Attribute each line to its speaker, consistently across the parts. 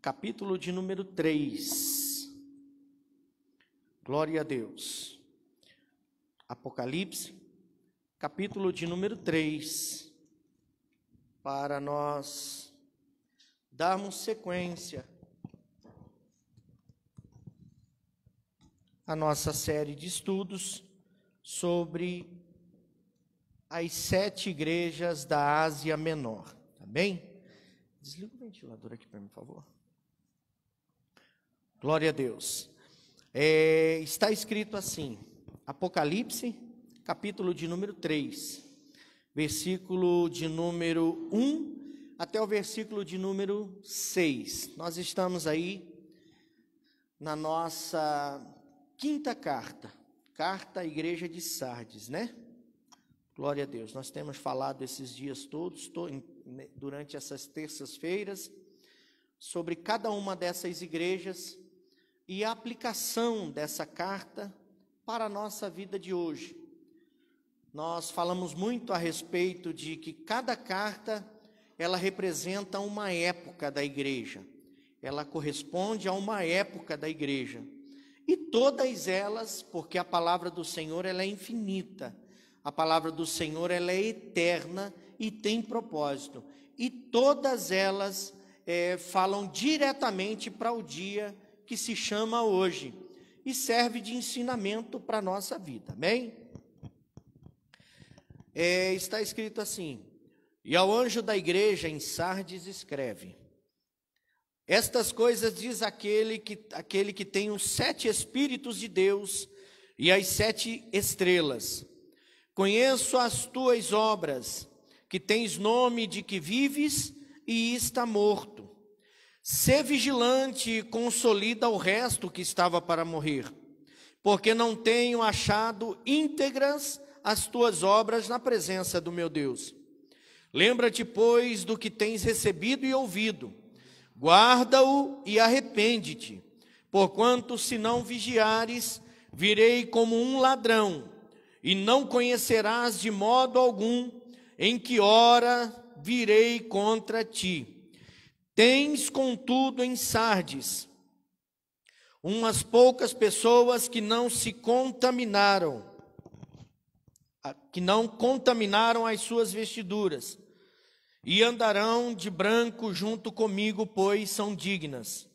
Speaker 1: capítulo de número 3. Glória a Deus. Apocalipse, capítulo de número 3. Para nós darmos sequência à nossa série de estudos sobre as 7 igrejas da Ásia Menor. Tá bem? Desliga o ventilador aqui para mim, por favor. Glória a Deus. Está escrito assim, Apocalipse, capítulo de número 3, versículo de número 1 até o versículo de número 6. Nós estamos aí na nossa 5ª carta à igreja de Sardes, né? Glória a Deus. Nós temos falado esses dias todos, durante essas terças-feiras, sobre cada uma dessas igrejas e a aplicação dessa carta para a nossa vida de hoje. Nós falamos muito a respeito de que cada carta, ela representa uma época da igreja. Ela corresponde a uma época da igreja. E todas elas, porque a palavra do Senhor ela é infinita, a palavra do Senhor ela é eterna e tem propósito. E todas elas falam diretamente para o dia que se chama hoje e serve de ensinamento para a nossa vida, amém? Está escrito assim: e ao anjo da igreja em Sardes escreve: estas coisas diz aquele que tem os 7 Espíritos de Deus e as 7 estrelas. Conheço as tuas obras, que tens nome de que vives e está morto. Sê vigilante e consolida o resto que estava para morrer, porque não tenho achado íntegras as tuas obras na presença do meu Deus. Lembra-te, pois, do que tens recebido e ouvido, guarda-o e arrepende-te, porquanto se não vigiares, virei como um ladrão, e não conhecerás de modo algum em que hora virei contra ti. Tens, contudo, em Sardes umas poucas pessoas que não contaminaram as suas vestiduras, e andarão de branco junto comigo, pois são dignas.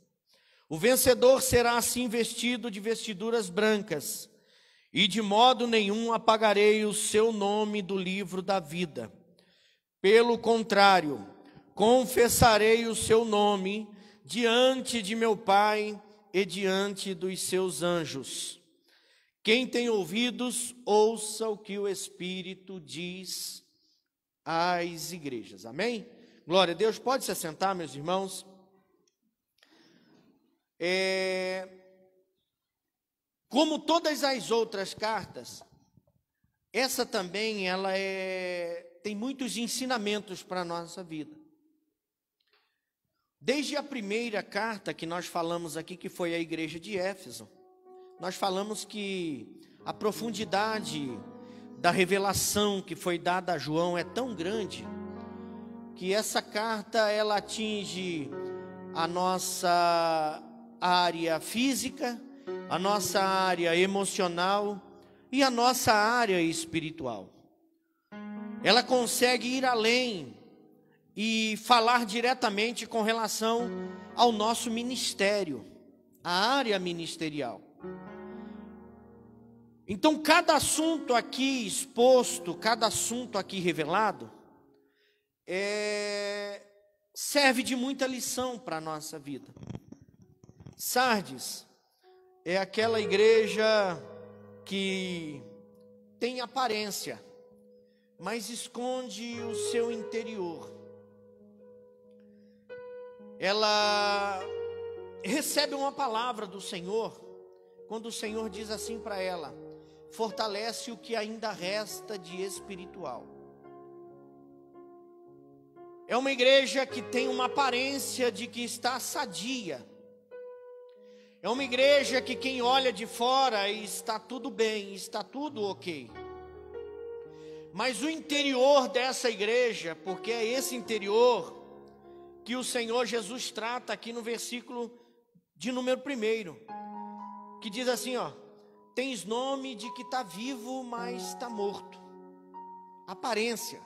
Speaker 1: O vencedor será assim vestido de vestiduras brancas, e de modo nenhum apagarei o seu nome do livro da vida. Pelo contrário, confessarei o seu nome diante de meu Pai e diante dos seus anjos. Quem tem ouvidos, ouça o que o Espírito diz às igrejas. Amém? Glória a Deus. Pode se assentar, meus irmãos. Como todas as outras cartas, essa também tem muitos ensinamentos para a nossa vida. Desde a primeira carta que nós falamos aqui, que foi a igreja de Éfeso, nós falamos que a profundidade da revelação que foi dada a João é tão grande, que essa carta ela atinge a nossa área física, a nossa área emocional e a nossa área espiritual. Ela consegue ir além e falar diretamente com relação ao nosso ministério, a área ministerial. Então, cada assunto aqui exposto, cada assunto aqui revelado, serve de muita lição para a nossa vida. Sardes é aquela igreja que tem aparência, mas esconde o seu interior. Ela recebe uma palavra do Senhor, quando o Senhor diz assim para ela: fortalece o que ainda resta de espiritual. É uma igreja que tem uma aparência de que está sadia. É uma igreja que quem olha de fora está tudo bem, está tudo ok. Mas o interior dessa igreja, porque é esse interior que o Senhor Jesus trata aqui no versículo de número 1, que diz assim, ó: tens nome de que está vivo, mas está morto. Aparência.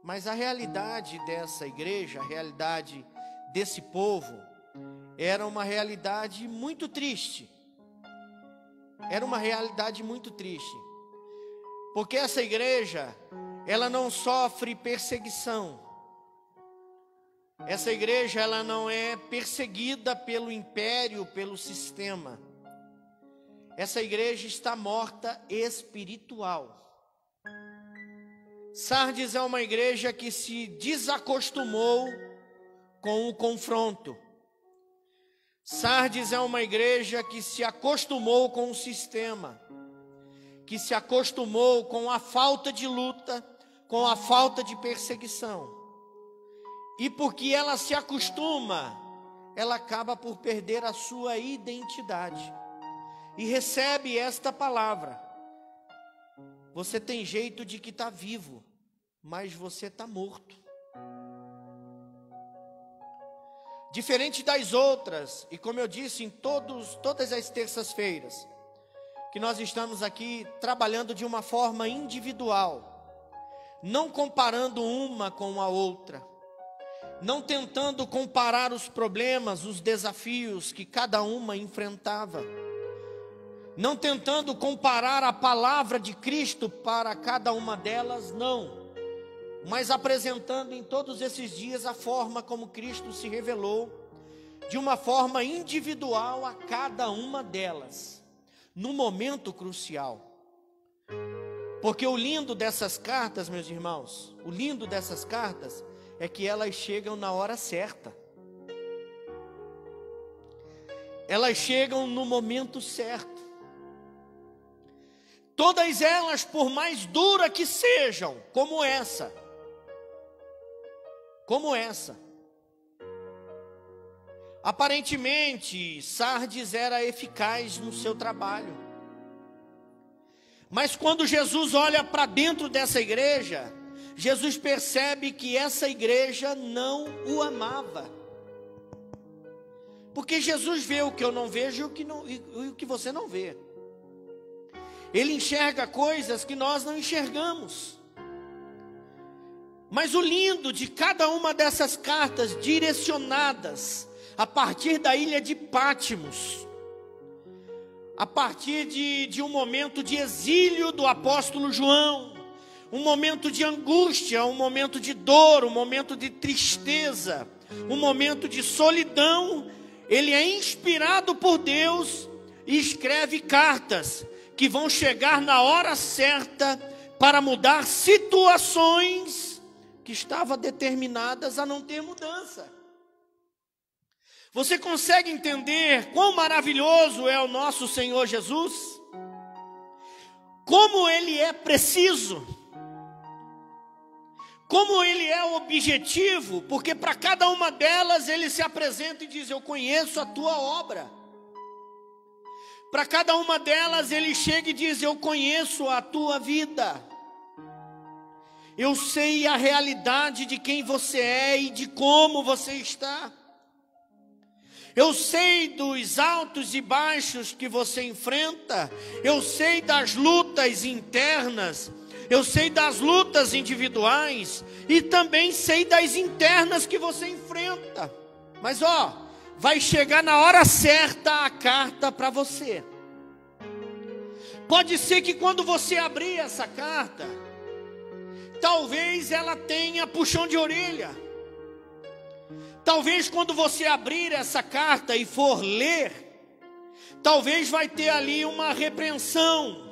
Speaker 1: Mas a realidade dessa igreja, a realidade desse povo, era uma realidade muito triste. Era uma realidade muito triste. Porque essa igreja, ela não sofre perseguição. Essa igreja, ela não é perseguida pelo império, pelo sistema. Essa igreja está morta espiritual. Sardes é uma igreja que se desacostumou com o confronto. Sardes é uma igreja que se acostumou com o sistema, que se acostumou com a falta de luta, com a falta de perseguição. E porque ela se acostuma, ela acaba por perder a sua identidade. E recebe esta palavra: você tem jeito de que está vivo, mas você está morto. Diferente das outras, e como eu disse, em todas as terças-feiras, que nós estamos aqui trabalhando de uma forma individual, não comparando uma com a outra, não tentando comparar os problemas, os desafios que cada uma enfrentava, não tentando comparar a palavra de Cristo para cada uma delas, não, mas apresentando em todos esses dias a forma como Cristo se revelou, de uma forma individual a cada uma delas, no momento crucial. Porque o lindo dessas cartas, meus irmãos, o lindo dessas cartas é que elas chegam na hora certa. Elas chegam no momento certo. Todas elas, por mais dura que sejam, como essa, aparentemente, Sardes era eficaz no seu trabalho. Mas quando Jesus olha para dentro dessa igreja, Jesus percebe que essa igreja não o amava. Porque Jesus vê o que eu não vejo e o que você não vê. Ele enxerga coisas que nós não enxergamos. Mas o lindo de cada uma dessas cartas direcionadas a partir da ilha de Pátimos, a partir de um momento de exílio do apóstolo João, um momento de angústia, um momento de dor, um momento de tristeza, um momento de solidão, ele é inspirado por Deus e escreve cartas que vão chegar na hora certa para mudar situações que estavam determinadas a não ter mudança. Você consegue entender quão maravilhoso é o nosso Senhor Jesus? Como Ele é preciso? Como Ele é objetivo? Porque para cada uma delas Ele se apresenta e diz: eu conheço a tua obra. Para cada uma delas Ele chega e diz: eu conheço a tua vida. Eu sei a realidade de quem você é e de como você está. Eu sei dos altos e baixos que você enfrenta. Eu sei das lutas internas. Eu sei das lutas individuais. E também sei das internas que você enfrenta. Mas vai chegar na hora certa a carta para você. Pode ser que quando você abrir essa carta, talvez ela tenha puxão de orelha. Talvez quando você abrir essa carta e for ler, talvez vai ter ali uma repreensão.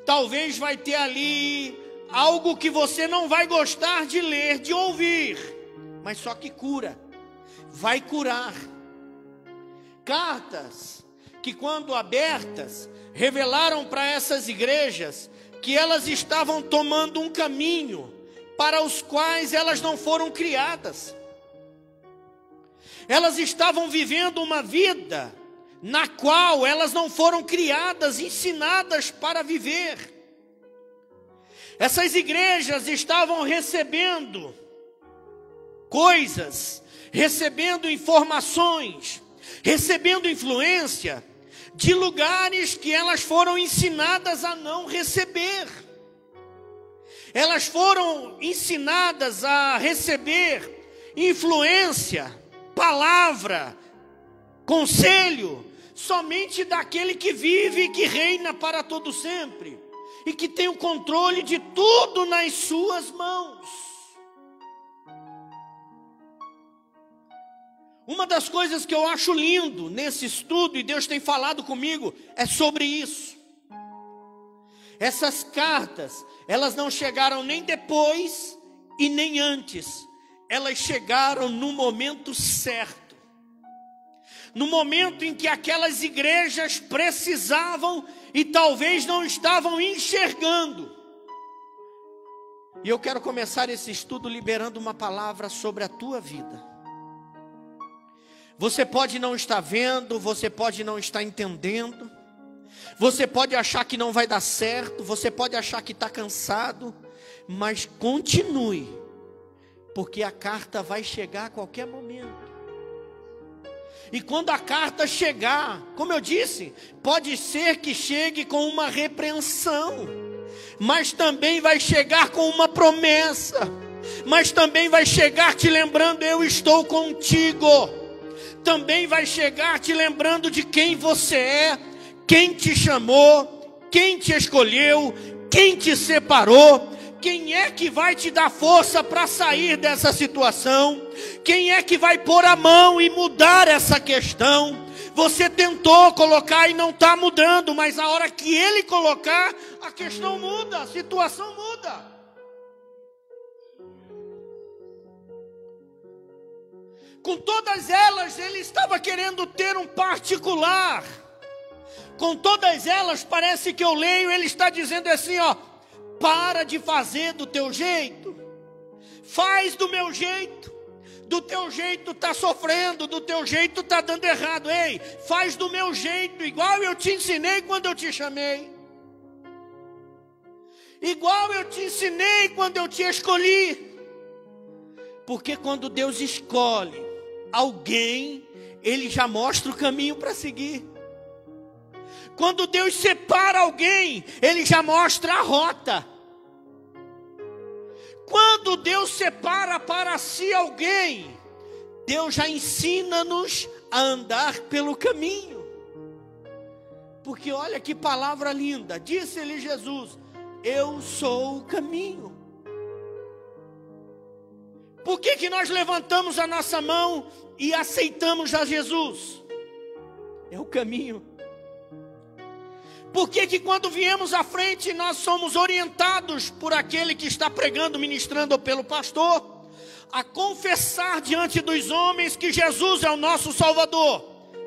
Speaker 1: Talvez vai ter ali algo que você não vai gostar de ler, de ouvir. Mas só que cura. Vai curar. Cartas que, quando abertas, revelaram para essas igrejas que elas estavam tomando um caminho para os quais elas não foram criadas. Elas estavam vivendo uma vida na qual elas não foram criadas, ensinadas para viver. Essas igrejas estavam recebendo coisas, recebendo informações, recebendo influência de lugares que elas foram ensinadas a não receber. Elas foram ensinadas a receber influência, palavra, conselho, somente daquele que vive e que reina para todo sempre, e que tem o controle de tudo nas suas mãos. Uma das coisas que eu acho lindo nesse estudo, e Deus tem falado comigo, é sobre isso. Essas cartas, elas não chegaram nem depois e nem antes. Elas chegaram no momento certo. No momento em que aquelas igrejas precisavam e talvez não estavam enxergando. E eu quero começar esse estudo liberando uma palavra sobre a tua vida. Você pode não estar vendo, você pode não estar entendendo, você pode achar que não vai dar certo, você pode achar que está cansado, mas continue, porque a carta vai chegar a qualquer momento. E quando a carta chegar, como eu disse, pode ser que chegue com uma repreensão, mas também vai chegar com uma promessa, mas também vai chegar te lembrando: eu estou contigo. Também vai chegar te lembrando de quem você é, quem te chamou, quem te escolheu, quem te separou, quem é que vai te dar força para sair dessa situação, quem é que vai pôr a mão e mudar essa questão. Você tentou colocar e não está mudando, mas a hora que ele colocar, a questão muda, a situação muda. Com todas elas, ele estava querendo ter um particular. Com todas elas, parece que eu leio, ele está dizendo assim, ó: para de fazer do teu jeito. Faz do meu jeito. Do teu jeito está sofrendo, do teu jeito está dando errado. Ei, faz do meu jeito, igual eu te ensinei quando eu te chamei. Igual eu te ensinei quando eu te escolhi. Porque quando Deus escolhe alguém, ele já mostra o caminho para seguir. Quando Deus separa alguém, ele já mostra a rota. Quando Deus separa para si alguém, Deus já ensina-nos a andar pelo caminho. Porque olha que palavra linda, disse-lhe Jesus: eu sou o caminho. Por que nós levantamos a nossa mão e aceitamos a Jesus? É o caminho. Por que quando viemos à frente nós somos orientados por aquele que está pregando, ministrando, ou pelo pastor, a confessar diante dos homens que Jesus é o nosso Salvador?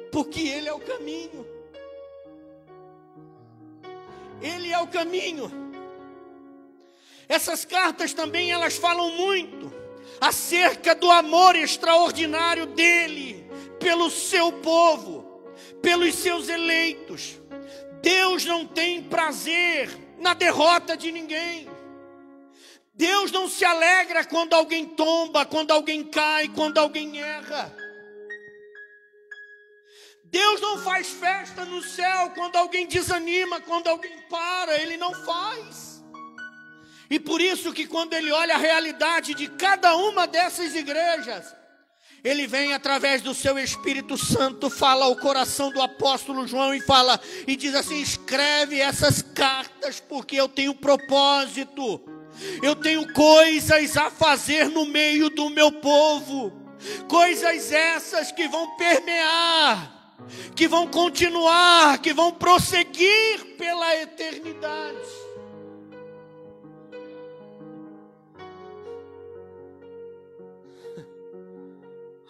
Speaker 1: Porque Ele é o caminho. Ele é o caminho. Essas cartas também, elas falam muito acerca do amor extraordinário dele pelo seu povo, pelos seus eleitos. Deus não tem prazer na derrota de ninguém. Deus não se alegra quando alguém tomba, quando alguém cai, quando alguém erra. Deus não faz festa no céu quando alguém desanima, quando alguém para. Ele não faz. E por isso que quando ele olha a realidade de cada uma dessas igrejas, ele vem através do seu Espírito Santo, fala ao coração do apóstolo João e fala, e diz assim: escreve essas cartas porque eu tenho propósito, eu tenho coisas a fazer no meio do meu povo, coisas essas que vão permear, que vão continuar, que vão prosseguir pela eternidade.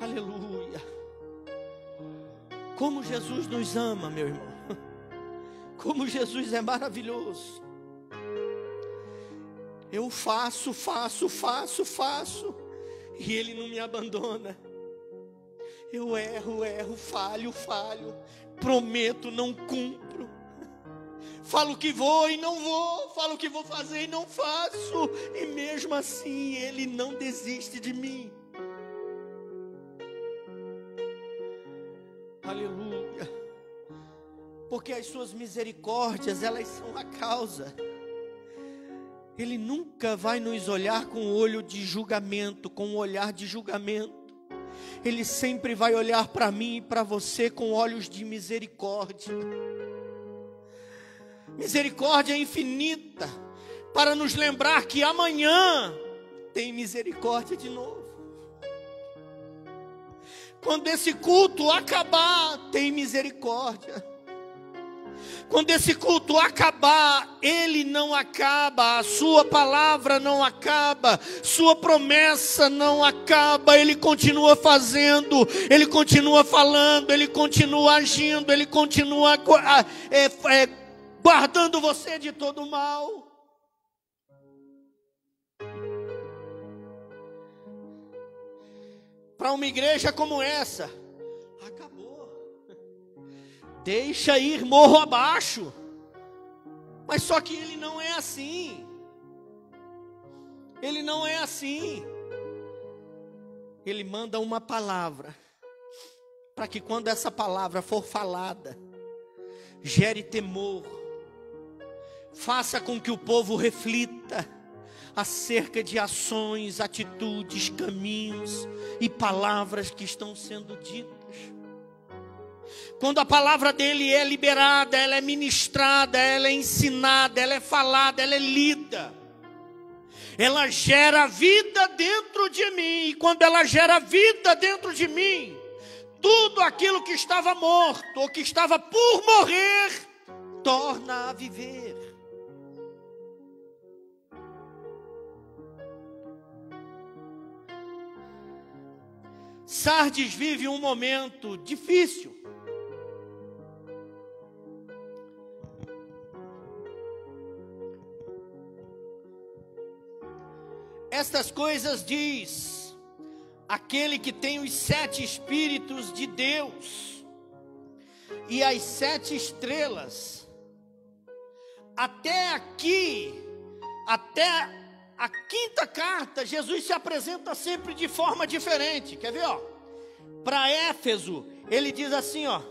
Speaker 1: Aleluia. Como Jesus nos ama, meu irmão. Como Jesus é maravilhoso. Eu faço, e Ele não me abandona. Eu erro, falho, prometo, não cumpro. Falo que vou e não vou, falo que vou fazer e não faço. E mesmo assim Ele não desiste de mim. Aleluia. Porque as suas misericórdias, elas são a causa. Ele nunca vai nos olhar com o olho de julgamento, com um olhar de julgamento. Ele sempre vai olhar para mim e para você com olhos de misericórdia. Misericórdia infinita, para nos lembrar que amanhã tem misericórdia de novo. Quando esse culto acabar, tem misericórdia. Quando esse culto acabar, ele não acaba, a sua palavra não acaba, sua promessa não acaba, ele continua fazendo, ele continua falando, ele continua agindo, ele continua guardando você de todo mal. Para uma igreja como essa, acabou. Deixa ir morro abaixo. Mas só que ele não é assim. Ele não é assim. Ele manda uma palavra, para que quando essa palavra for falada, gere temor, faça com que o povo reflita acerca de ações, atitudes, caminhos e palavras que estão sendo ditas. Quando a palavra dele é liberada, ela é ministrada, ela é ensinada, ela é falada, ela é lida, ela gera vida dentro de mim. E quando ela gera vida dentro de mim, tudo aquilo que estava morto ou que estava por morrer, torna a viver. Sardes vive um momento difícil. Estas coisas diz aquele que tem os 7 Espíritos de Deus e as 7 estrelas. Até aqui, até a 5ª carta, Jesus se apresenta sempre de forma diferente. Quer ver, ó? Para Éfeso, ele diz assim, ó: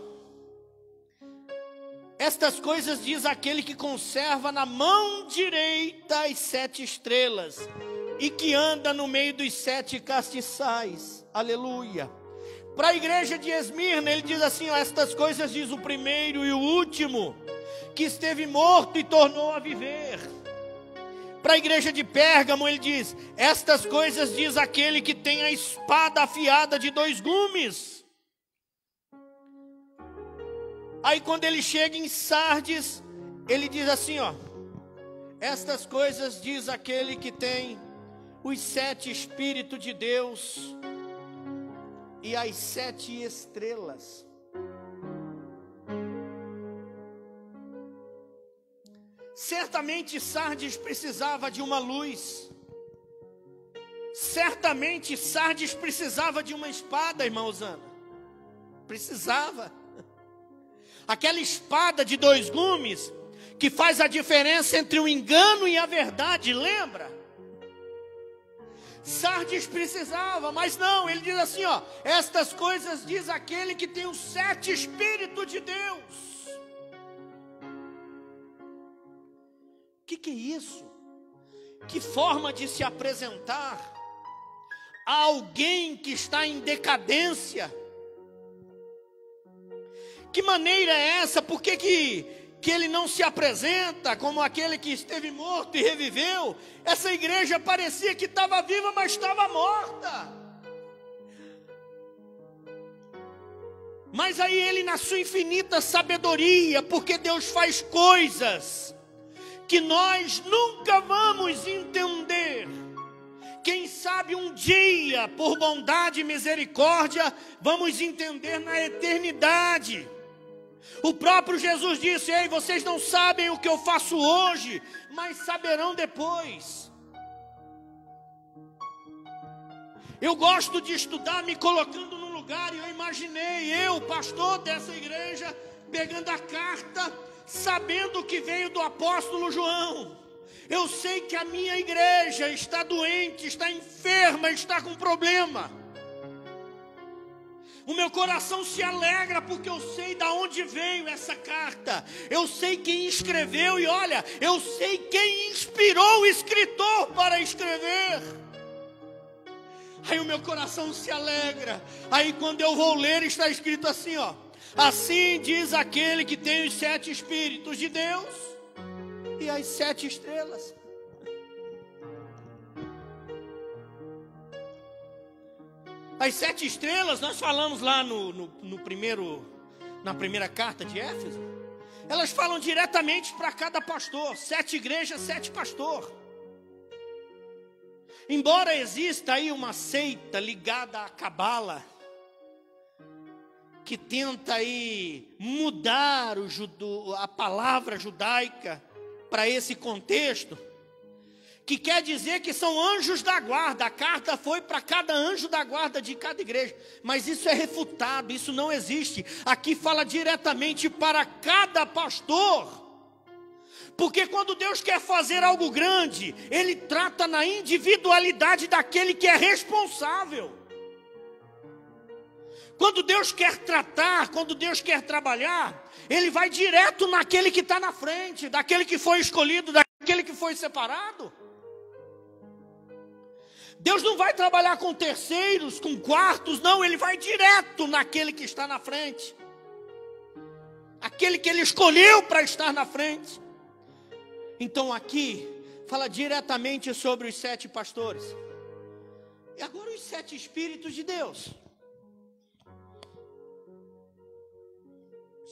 Speaker 1: estas coisas diz aquele que conserva na mão direita as 7 estrelas e que anda no meio dos 7 castiçais. Aleluia. Para a igreja de Esmirna, ele diz assim, ó: estas coisas diz o primeiro e o último, que esteve morto e tornou a viver. Para a igreja de Pérgamo, ele diz: estas coisas diz aquele que tem a espada afiada de 2 gumes. Aí quando ele chega em Sardes, ele diz assim, ó: estas coisas diz aquele que tem os 7 Espíritos de Deus e as 7 estrelas. Certamente Sardes precisava de uma luz. Certamente Sardes precisava de uma espada, irmã Osana. Precisava. Aquela espada de 2 gumes que faz a diferença entre o engano e a verdade, lembra? Sardes precisava, mas não, ele diz assim, ó: estas coisas diz aquele que tem os 7 Espíritos de Deus. O que é isso? Que forma de se apresentar a alguém que está em decadência? Que maneira é essa? Por que ele não se apresenta como aquele que esteve morto e reviveu? Essa igreja parecia que estava viva, mas estava morta. Mas aí ele, na sua infinita sabedoria, porque Deus faz coisas que nós nunca vamos entender. Quem sabe um dia, por bondade e misericórdia, vamos entender na eternidade. O próprio Jesus disse: ei, vocês não sabem o que eu faço hoje, mas saberão depois. Eu gosto de estudar me colocando no lugar, e eu imaginei, eu, pastor dessa igreja, pegando a carta, sabendo que veio do apóstolo João. Eu sei que a minha igreja está doente, está enferma, está com problema. O meu coração se alegra porque eu sei de onde veio essa carta. Eu sei quem escreveu e olha, eu sei quem inspirou o escritor para escrever. Aí o meu coração se alegra. Aí quando eu vou ler está escrito assim, ó: assim diz aquele que tem os 7 Espíritos de Deus e as 7 estrelas. As 7 estrelas, nós falamos lá na primeira carta de Éfeso, elas falam diretamente para cada pastor. 7 igrejas, 7 pastor. Embora exista aí uma seita ligada à Cabala, que tenta aí mudar a palavra judaica para esse contexto, que quer dizer que são anjos da guarda. A carta foi para cada anjo da guarda de cada igreja, mas isso é refutado, isso não existe. Aqui fala diretamente para cada pastor, porque quando Deus quer fazer algo grande, Ele trata na individualidade daquele que é responsável. Quando Deus quer tratar, quando Deus quer trabalhar, Ele vai direto naquele que está na frente, daquele que foi escolhido, daquele que foi separado. Deus não vai trabalhar com terceiros, com quartos, não. Ele vai direto naquele que está na frente, aquele que Ele escolheu para estar na frente. Então aqui fala diretamente sobre os 7 pastores. E agora os 7 Espíritos de Deus.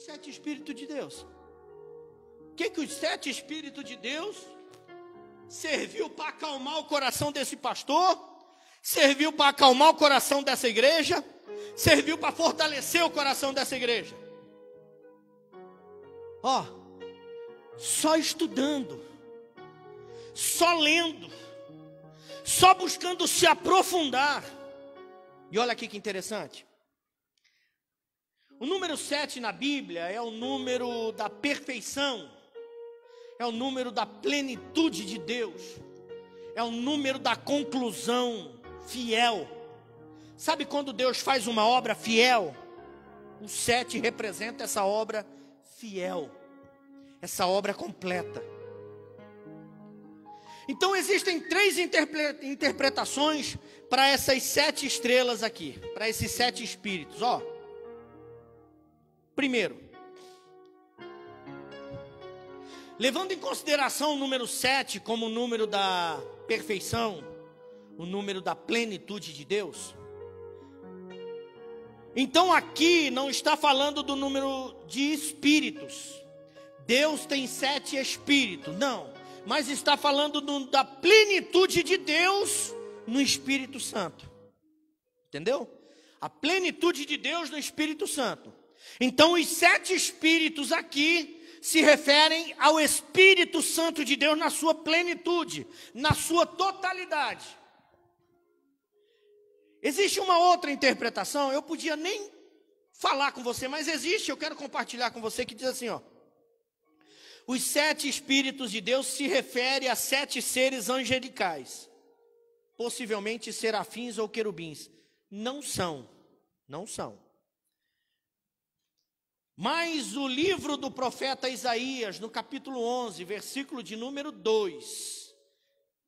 Speaker 1: 7 Espíritos de Deus. O que os 7 Espíritos de Deus serviu para acalmar o coração desse pastor? Serviu para acalmar o coração dessa igreja? Serviu para fortalecer o coração dessa igreja? Ó, só estudando, só lendo, só buscando se aprofundar. E olha aqui que interessante. O número 7 na Bíblia é o número da perfeição, é o número da plenitude de Deus, é o número da conclusão fiel. Sabe quando Deus faz uma obra fiel? O 7 representa essa obra fiel, essa obra completa. Então existem 3 interpretações para essas 7 estrelas aqui, para esses 7 espíritos, ó. Primeiro, levando em consideração o número 7 como o número da perfeição, o número da plenitude de Deus, então aqui não está falando do número de espíritos. Deus tem 7 espíritos, não, mas está falando da plenitude de Deus no Espírito Santo. Entendeu? A plenitude de Deus no Espírito Santo. Então os 7 espíritos aqui se referem ao Espírito Santo de Deus na sua plenitude, na sua totalidade. Existe uma outra interpretação, eu podia nem falar com você, mas existe, eu quero compartilhar com você, que diz assim, ó: os 7 espíritos de Deus se refere a 7 seres angelicais, possivelmente serafins ou querubins. Não são. Mas o livro do profeta Isaías, no capítulo 11, versículo de número 2.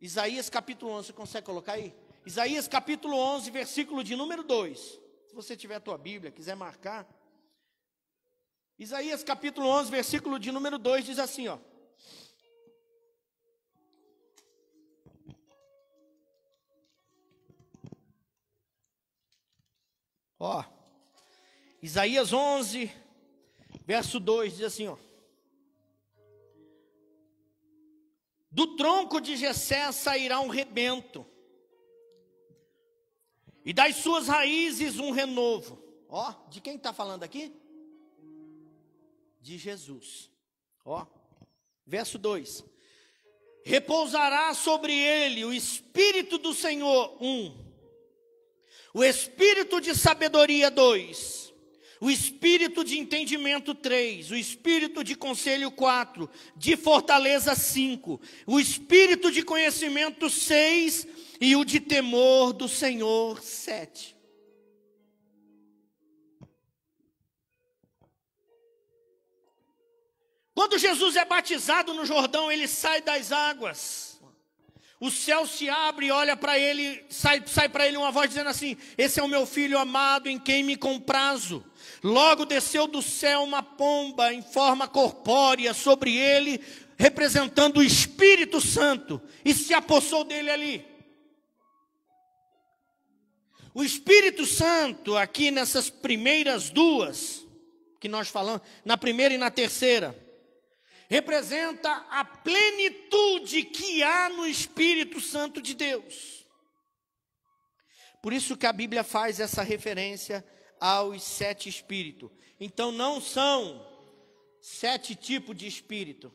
Speaker 1: Isaías capítulo 11, você consegue colocar aí? Isaías capítulo 11, versículo de número 2. Se você tiver a tua Bíblia, quiser marcar. Isaías capítulo 11, versículo de número 2 diz assim, ó: Isaías 11, verso 2 diz assim, ó: do tronco de Jessé sairá um rebento, e das suas raízes um renovo. Ó, de quem está falando aqui? De Jesus. Ó, verso 2: repousará sobre ele o Espírito do Senhor, 1. O Espírito de sabedoria, 2. O Espírito de entendimento, 3. O Espírito de conselho, 4. De fortaleza, 5. O Espírito de conhecimento, 6. E o de temor do Senhor, 7. Quando Jesus é batizado no Jordão, ele sai das águas. O céu se abre e olha para ele, sai para ele uma voz dizendo assim: esse é o meu filho amado em quem me comprazo. Logo desceu do céu uma pomba em forma corpórea sobre ele, representando o Espírito Santo, e se apossou dele ali. O Espírito Santo, aqui nessas primeiras duas, que nós falamos, na primeira e na terceira, representa a plenitude que há no Espírito Santo de Deus. Por isso que a Bíblia faz essa referência aos 7 espíritos. Então não são 7 tipos de espírito.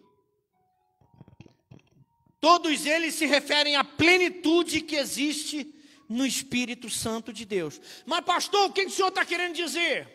Speaker 1: Todos eles se referem à plenitude que existe no Espírito Santo de Deus. Mas pastor, o que o senhor está querendo dizer?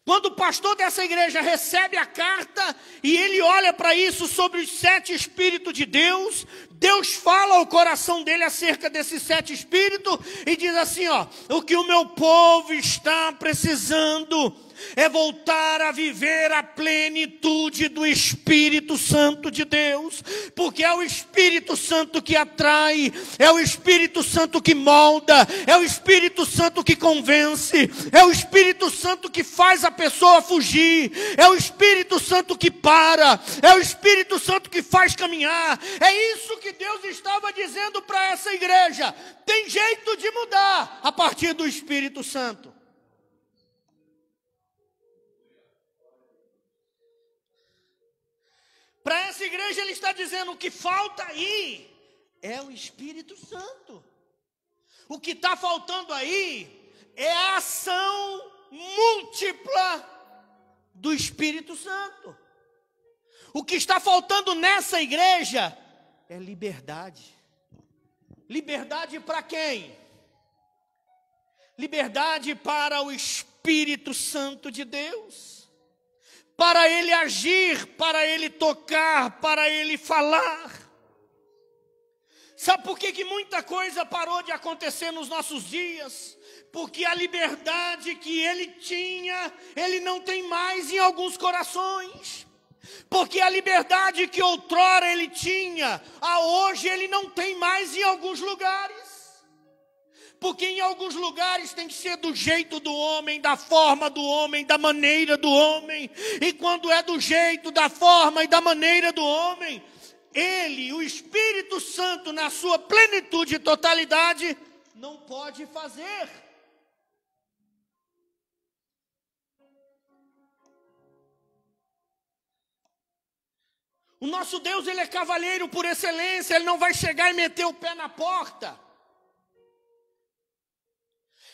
Speaker 1: Quando o pastor dessa igreja recebe a carta e ele olha para isso sobre os 7 espíritos de Deus, Deus fala ao coração dele acerca desses 7 espíritos e diz assim, ó: o que o meu povo está precisando é voltar a viver a plenitude do Espírito Santo de Deus, porque é o Espírito Santo que atrai, é o Espírito Santo que molda, é o Espírito Santo que convence, é o Espírito Santo que faz a pessoa fugir, é o Espírito Santo que para, é o Espírito Santo que faz caminhar. É isso que Deus estava dizendo para essa igreja: tem jeito de mudar a partir do Espírito Santo. Para essa igreja ele está dizendo: o que falta aí é o Espírito Santo. O que está faltando aí é a ação múltipla do Espírito Santo. O que está faltando nessa igreja é liberdade. Liberdade para quem? Liberdade para o Espírito Santo de Deus. Para ele agir, para ele tocar, para ele falar. Sabe por que muita coisa parou de acontecer nos nossos dias? Porque a liberdade que ele tinha, ele não tem mais em alguns corações. Porque a liberdade que outrora ele tinha, a hoje ele não tem mais em alguns lugares. Porque em alguns lugares tem que ser do jeito do homem, da forma do homem, da maneira do homem. E quando é do jeito, da forma e da maneira do homem, ele, o Espírito Santo, na sua plenitude e totalidade, não pode fazer. O nosso Deus, ele é cavalheiro por excelência, ele não vai chegar e meter o pé na porta.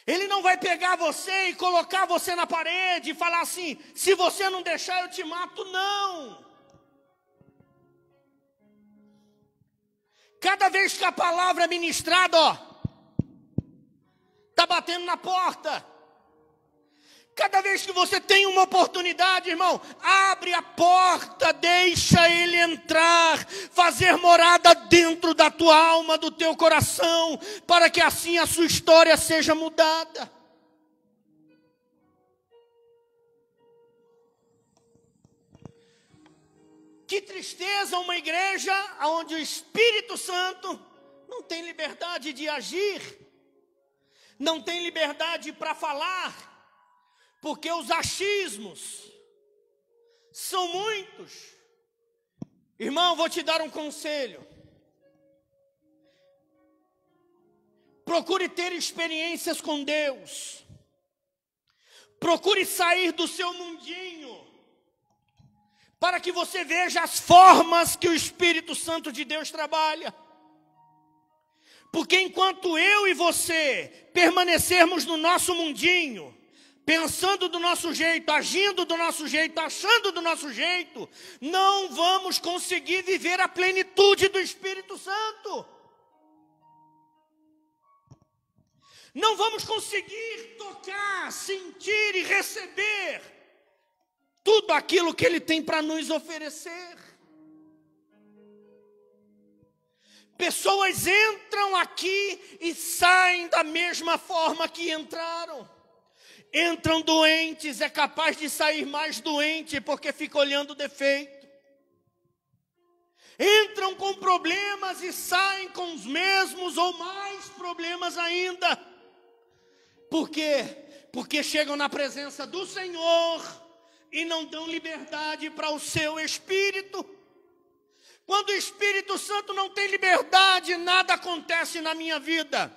Speaker 1: Ele não vai pegar você e colocar você na parede e falar assim: se você não deixar eu te mato. Não. Cada vez que a palavra é ministrada, ó, está batendo na porta. Cada vez que você tem uma oportunidade, irmão, abre a porta, deixa ele entrar, fazer morada dentro da tua alma, do teu coração, para que assim a sua história seja mudada. Que tristeza uma igreja onde o Espírito Santo não tem liberdade de agir, não tem liberdade para falar, porque os achismos são muitos. Irmão, vou te dar um conselho. Procure ter experiências com Deus. Procure sair do seu mundinho, para que você veja as formas que o Espírito Santo de Deus trabalha. Porque enquanto eu e você permanecermos no nosso mundinho, pensando do nosso jeito, agindo do nosso jeito, achando do nosso jeito, não vamos conseguir viver a plenitude do Espírito Santo. Não vamos conseguir tocar, sentir e receber tudo aquilo que Ele tem para nos oferecer. Pessoas entram aqui e saem da mesma forma que entraram. Entram doentes, é capaz de sair mais doente porque fica olhando defeito. Entram com problemas e saem com os mesmos ou mais problemas ainda. Por quê? Porque chegam na presença do Senhor e não dão liberdade para o seu espírito. Quando o Espírito Santo não tem liberdade, nada acontece na minha vida.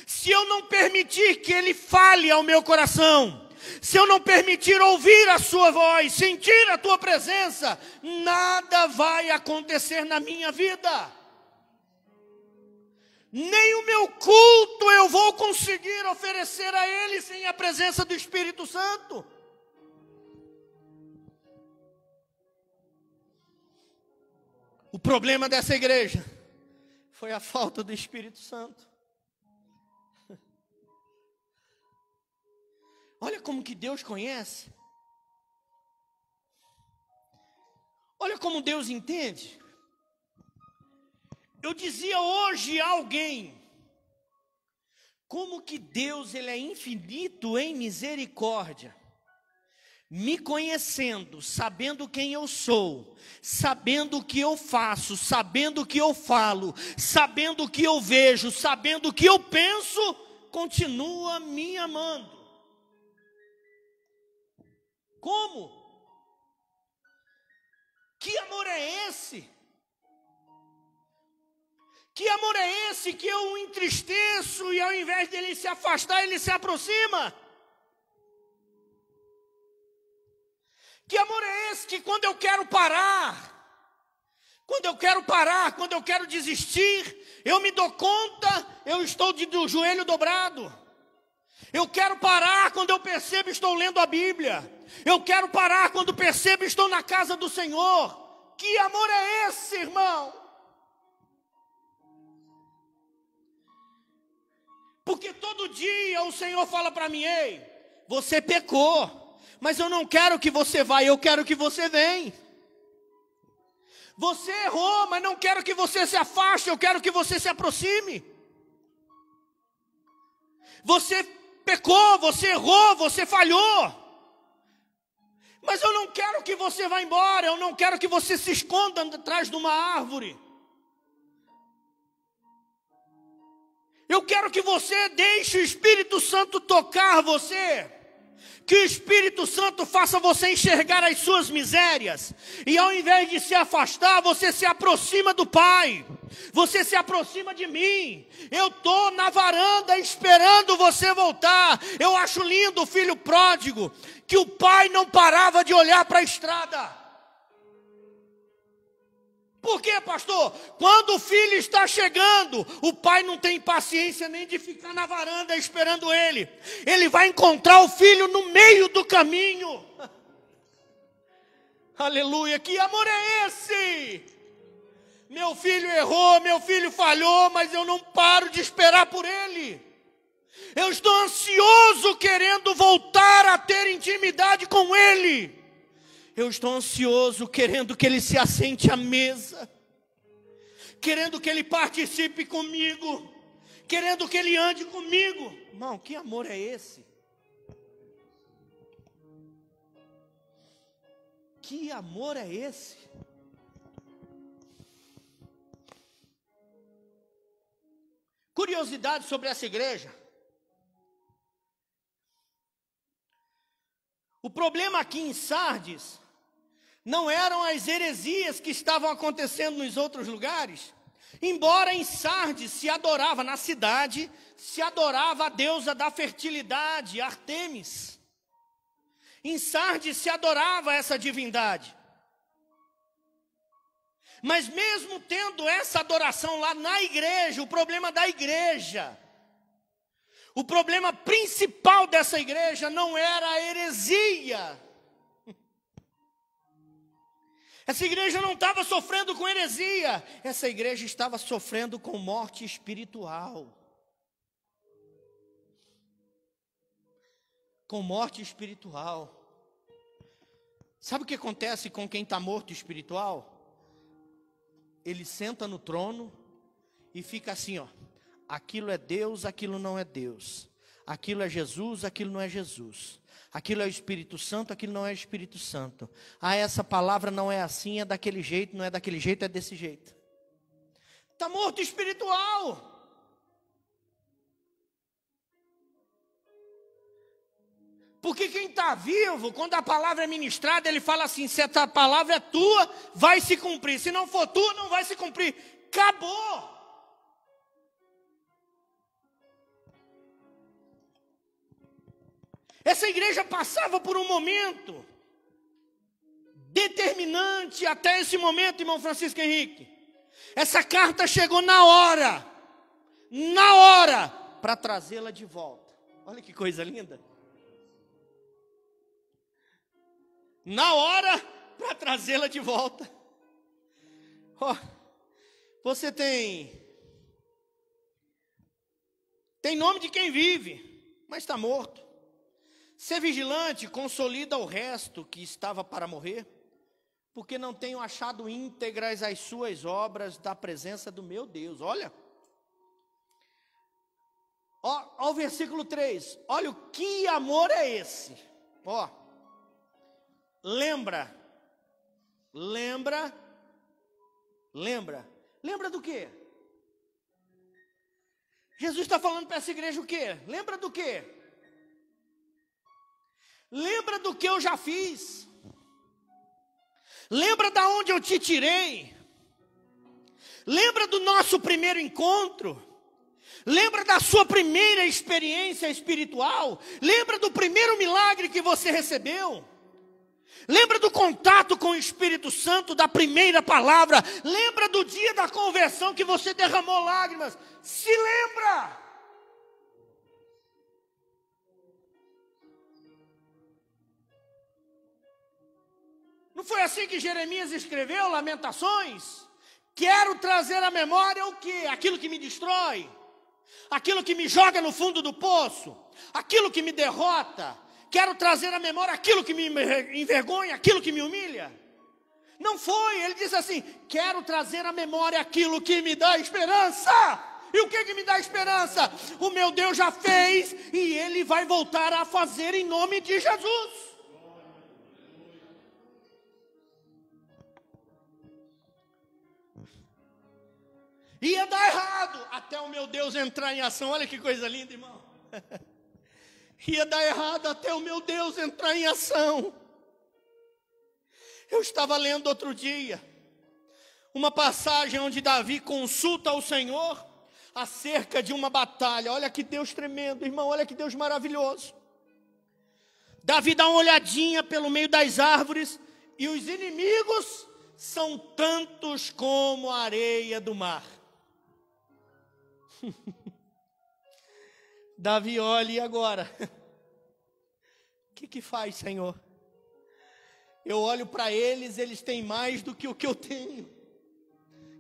Speaker 1: Se eu não permitir que Ele fale ao meu coração, se eu não permitir ouvir a sua voz, sentir a tua presença, nada vai acontecer na minha vida. Nem o meu culto eu vou conseguir oferecer a Ele sem a presença do Espírito Santo. O problema dessa igreja foi a falta do Espírito Santo. Olha como que Deus conhece. Olha como Deus entende. Eu dizia hoje a alguém, como que Deus ele é infinito em misericórdia, me conhecendo, sabendo quem eu sou, sabendo o que eu faço, sabendo o que eu falo, sabendo o que eu vejo, sabendo o que eu penso, continua me amando. Como? Que amor é esse? Que amor é esse que eu o entristeço e ao invés dele se afastar, ele se aproxima? Que amor é esse que quando eu quero parar, quando eu quero desistir, eu me dou conta, eu estou do joelho dobrado. Eu quero parar quando eu percebo estou lendo a Bíblia. Eu quero parar quando percebo estou na casa do Senhor. Que amor é esse, irmão? Porque todo dia o Senhor fala para mim, ei, você pecou. Mas eu não quero que você vá, eu quero que você venha. Você errou, mas não quero que você se afaste, eu quero que você se aproxime. Você pecou, você errou, você falhou. Mas eu não quero que você vá embora, eu não quero que você se esconda atrás de uma árvore. Eu quero que você deixe o Espírito Santo tocar você. Que o Espírito Santo faça você enxergar as suas misérias. E ao invés de se afastar, você se aproxima do Pai. Você se aproxima de mim. Eu estou na varanda esperando você voltar. Eu acho lindo o filho pródigo, que o pai não parava de olhar para a estrada. Por quê, pastor? Quando o filho está chegando, o pai não tem paciência nem de ficar na varanda esperando ele. Ele vai encontrar o filho no meio do caminho. Aleluia, que amor é esse? Meu filho errou, meu filho falhou, mas eu não paro de esperar por ele. Eu estou ansioso querendo voltar a ter intimidade com ele. Eu estou ansioso, querendo que ele se assente à mesa, querendo que ele participe comigo, querendo que ele ande comigo. Irmão, que amor é esse? Que amor é esse? Curiosidade sobre essa igreja. O problema aqui em Sardes não eram as heresias que estavam acontecendo nos outros lugares. Embora em Sardes se adorava, na cidade, se adorava a deusa da fertilidade, Ártemis. Em Sardes se adorava essa divindade. Mas mesmo tendo essa adoração lá na igreja, o problema da igreja, o problema principal dessa igreja não era a heresia. Essa igreja não estava sofrendo com heresia. Essa igreja estava sofrendo com morte espiritual. Com morte espiritual. Sabe o que acontece com quem está morto espiritual? Ele senta no trono e fica assim, ó. Aquilo é Deus, aquilo não é Deus. Aquilo é Jesus, aquilo não é Jesus. Aquilo é o Espírito Santo, aquilo não é o Espírito Santo. Ah, essa palavra não é assim, é daquele jeito, não é daquele jeito, é desse jeito. Está morto espiritual. Porque quem está vivo, quando a palavra é ministrada, ele fala assim: se essa palavra é tua, vai se cumprir. Se não for tua, não vai se cumprir. Acabou. Essa igreja passava por um momento determinante até esse momento, irmão Francisco Henrique. Essa carta chegou na hora, para trazê-la de volta. Olha que coisa linda. Na hora, para trazê-la de volta. Oh, você tem nome de quem vive, mas está morto. Ser vigilante consolida o resto que estava para morrer, porque não tenho achado íntegras as suas obras da presença do meu Deus. Olha, ó o versículo 3, olha o que amor é esse. Ó, lembra do quê? Jesus está falando para essa igreja o quê? Lembra do quê? Lembra do que eu já fiz. Lembra da onde eu te tirei. Lembra do nosso primeiro encontro. Lembra da sua primeira experiência espiritual. Lembra do primeiro milagre que você recebeu. Lembra do contato com o Espírito Santo, da primeira palavra. Lembra do dia da conversão que você derramou lágrimas. Se lembra. Não foi assim que Jeremias escreveu Lamentações? Quero trazer à memória o quê? Aquilo que me destrói, aquilo que me joga no fundo do poço, aquilo que me derrota. Quero trazer à memória aquilo que me envergonha, aquilo que me humilha. Não foi, ele disse assim: quero trazer à memória aquilo que me dá esperança. E o que me dá esperança? O meu Deus já fez e Ele vai voltar a fazer em nome de Jesus. Ia dar errado até o meu Deus entrar em ação. Olha que coisa linda, irmão. Ia dar errado até o meu Deus entrar em ação. Eu estava lendo outro dia uma passagem onde Davi consulta ao Senhor acerca de uma batalha. Olha que Deus tremendo, irmão. Olha que Deus maravilhoso. Davi dá uma olhadinha pelo meio das árvores e os inimigos são tantos como a areia do mar. Davi olha, e agora? O que faz, Senhor? Eu olho para eles, eles têm mais do que o que eu tenho.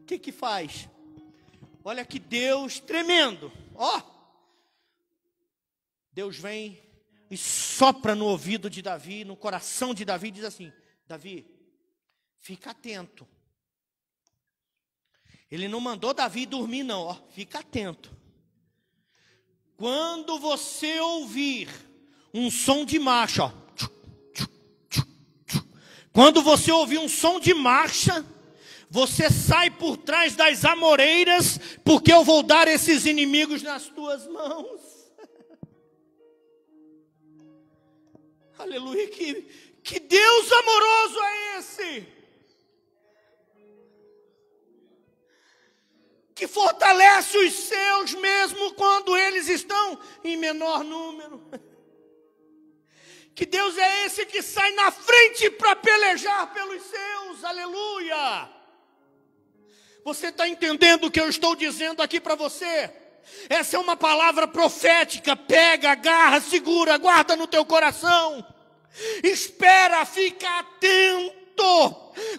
Speaker 1: O que faz? Olha que Deus tremendo. Ó, Deus vem e sopra no ouvido de Davi, no coração de Davi, e diz assim: Davi, fica atento. Ele não mandou Davi dormir não, ó, fica atento. Quando você ouvir um som de marcha, ó, quando você ouvir um som de marcha, você sai por trás das amoreiras, porque eu vou dar esses inimigos nas tuas mãos. Aleluia, que Deus amoroso é esse? Que fortalece os seus mesmo quando eles estão em menor número. Que Deus é esse que sai na frente para pelejar pelos seus, aleluia. Você está entendendo o que eu estou dizendo aqui para você? Essa é uma palavra profética. Pega, agarra, segura, guarda no teu coração. Espera, fica atento.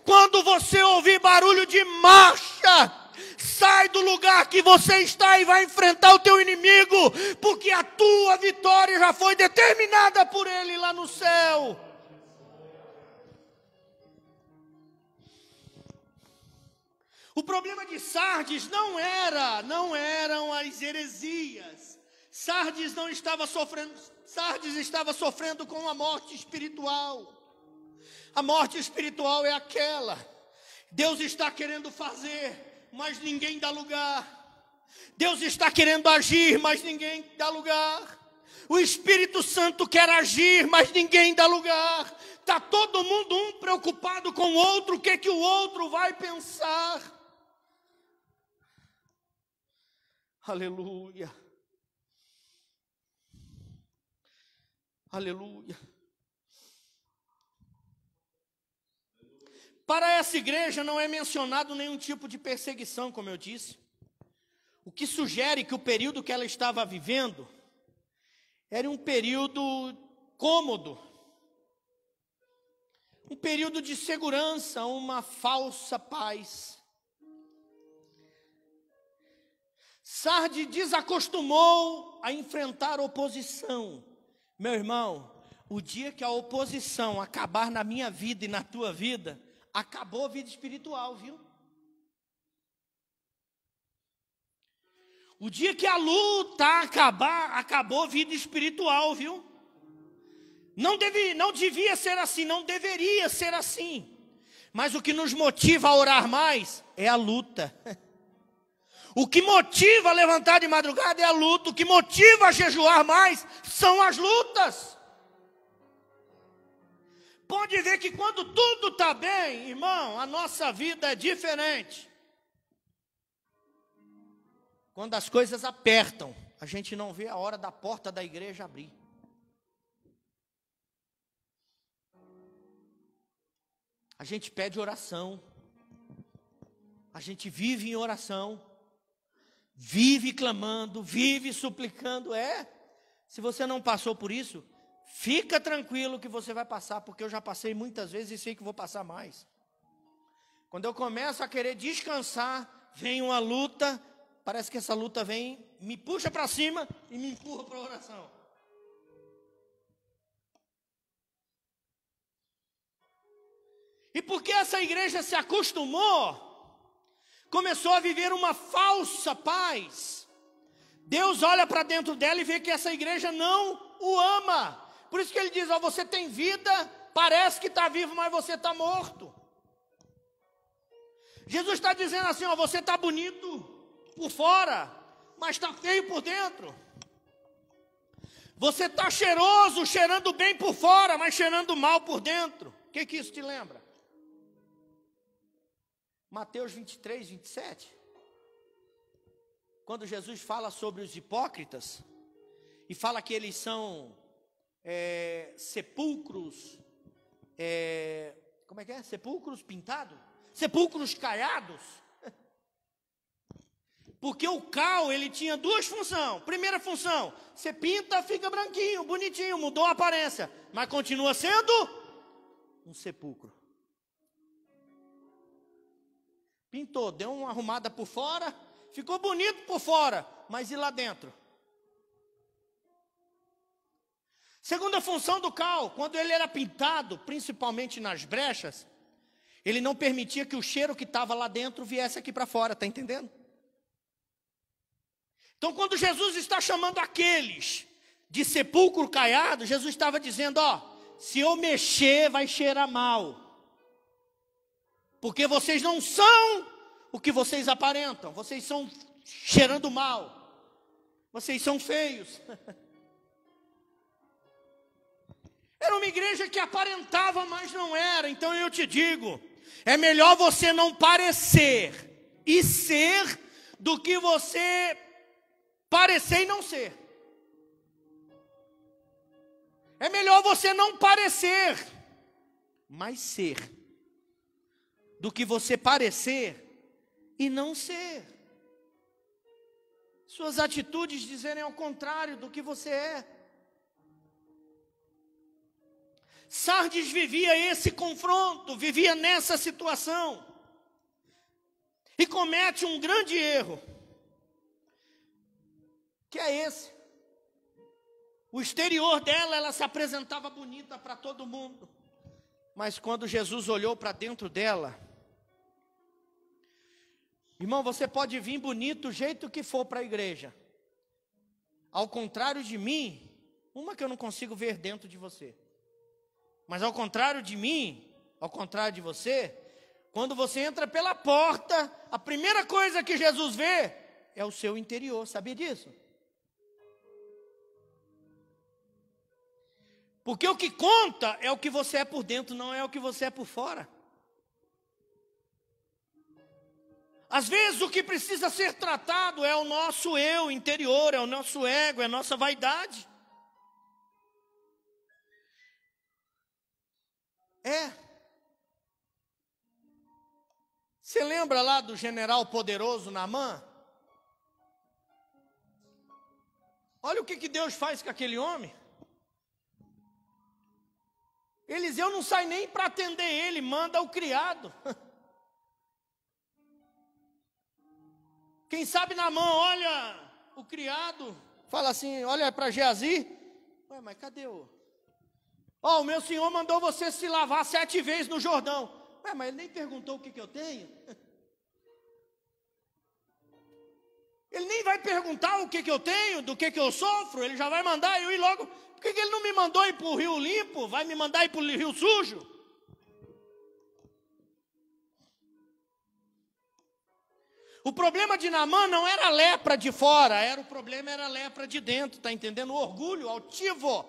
Speaker 1: Quando você ouvir barulho de marcha, sai do lugar que você está e vai enfrentar o teu inimigo, porque a tua vitória já foi determinada por ele lá no céu. O problema de Sardes não eram as heresias. Sardes não estava sofrendo, Sardes estava sofrendo com uma morte espiritual. A morte espiritual é aquela: Deus está querendo fazer, mas ninguém dá lugar. Deus está querendo agir, mas ninguém dá lugar. O Espírito Santo quer agir, mas ninguém dá lugar. Está todo mundo um preocupado com o outro, o que o outro vai pensar. Aleluia. Aleluia. Para essa igreja não é mencionado nenhum tipo de perseguição, como eu disse. O que sugere que o período que ela estava vivendo era um período cômodo, um período de segurança, uma falsa paz. Sardes desacostumou a enfrentar oposição. Meu irmão, o dia que a oposição acabar na minha vida e na tua vida, acabou a vida espiritual, viu? O dia que a luta acabar, acabou a vida espiritual, viu? Não devia ser assim, não deveria ser assim. Mas o que nos motiva a orar mais é a luta. O que motiva a levantar de madrugada é a luta. O que motiva a jejuar mais são as lutas. Pode ver que quando tudo está bem, irmão, a nossa vida é diferente. Quando as coisas apertam, a gente não vê a hora da porta da igreja abrir. A gente pede oração. A gente vive em oração. Vive clamando, vive suplicando. Se você não passou por isso, fica tranquilo que você vai passar, porque eu já passei muitas vezes e sei que vou passar mais. Quando eu começo a querer descansar, vem uma luta. Parece que essa luta vem, me puxa para cima e me empurra para a oração. E porque essa igreja se acostumou, começou a viver uma falsa paz. Deus olha para dentro dela e vê que essa igreja não o ama. Por isso que ele diz: você tem vida, parece que está vivo, mas você está morto. Jesus está dizendo assim: você está bonito por fora, mas está feio por dentro. Você está cheiroso, cheirando bem por fora, mas cheirando mal por dentro. O que isso te lembra? Mateus 23, 27. Quando Jesus fala sobre os hipócritas, e fala que eles são sepulcros, como é que é? Sepulcros pintados? Sepulcros caiados. Porque o cal, ele tinha duas funções. Primeira função, você pinta, fica branquinho, bonitinho, mudou a aparência, mas continua sendo um sepulcro. Pintou, deu uma arrumada por fora, ficou bonito por fora, mas e lá dentro? Segunda função do cal, quando ele era pintado, principalmente nas brechas, ele não permitia que o cheiro que estava lá dentro viesse aqui para fora, está entendendo? Então, quando Jesus está chamando aqueles de sepulcro caiado, Jesus estava dizendo: se eu mexer, vai cheirar mal. Porque vocês não são o que vocês aparentam. Vocês são cheirando mal. Vocês são feios. Era uma igreja que aparentava, mas não era. Então eu te digo, é melhor você não parecer e ser do que você parecer e não ser. É melhor você não parecer, mas ser, do que você parecer e não ser. Suas atitudes dizerem ao contrário do que você é. Sardes vivia esse confronto, vivia nessa situação. E comete um grande erro. Que é esse. O exterior dela, ela se apresentava bonita para todo mundo. Mas quando Jesus olhou para dentro dela, irmão, você pode vir bonito do jeito que for para a igreja. ao contrário de mim, uma que eu não consigo ver dentro de você, mas ao contrário de mim, ao contrário de você, quando você entra pela porta, a primeira coisa que Jesus vê é o seu interior, sabia disso? Porque o que conta é o que você é por dentro, não é o que você é por fora. Às vezes o que precisa ser tratado é o nosso eu interior, é o nosso ego, é a nossa vaidade. Você lembra lá do general poderoso Naamã? Olha o que Deus faz com aquele homem. Eliseu não sai nem para atender ele, manda o criado. Quem sabe Naamã olha o criado, fala assim, olha para Geazi. Ué, mas cadê o... o meu senhor mandou você se lavar 7 vezes no Jordão. Ué, mas ele nem perguntou o que eu tenho. Ele nem vai perguntar o que eu tenho, do que eu sofro. Ele já vai mandar eu ir logo. Por que ele não me mandou ir para o rio limpo? Vai me mandar ir para o rio sujo? O problema de Naamã não era a lepra de fora, o problema era a lepra de dentro, está entendendo? O orgulho altivo.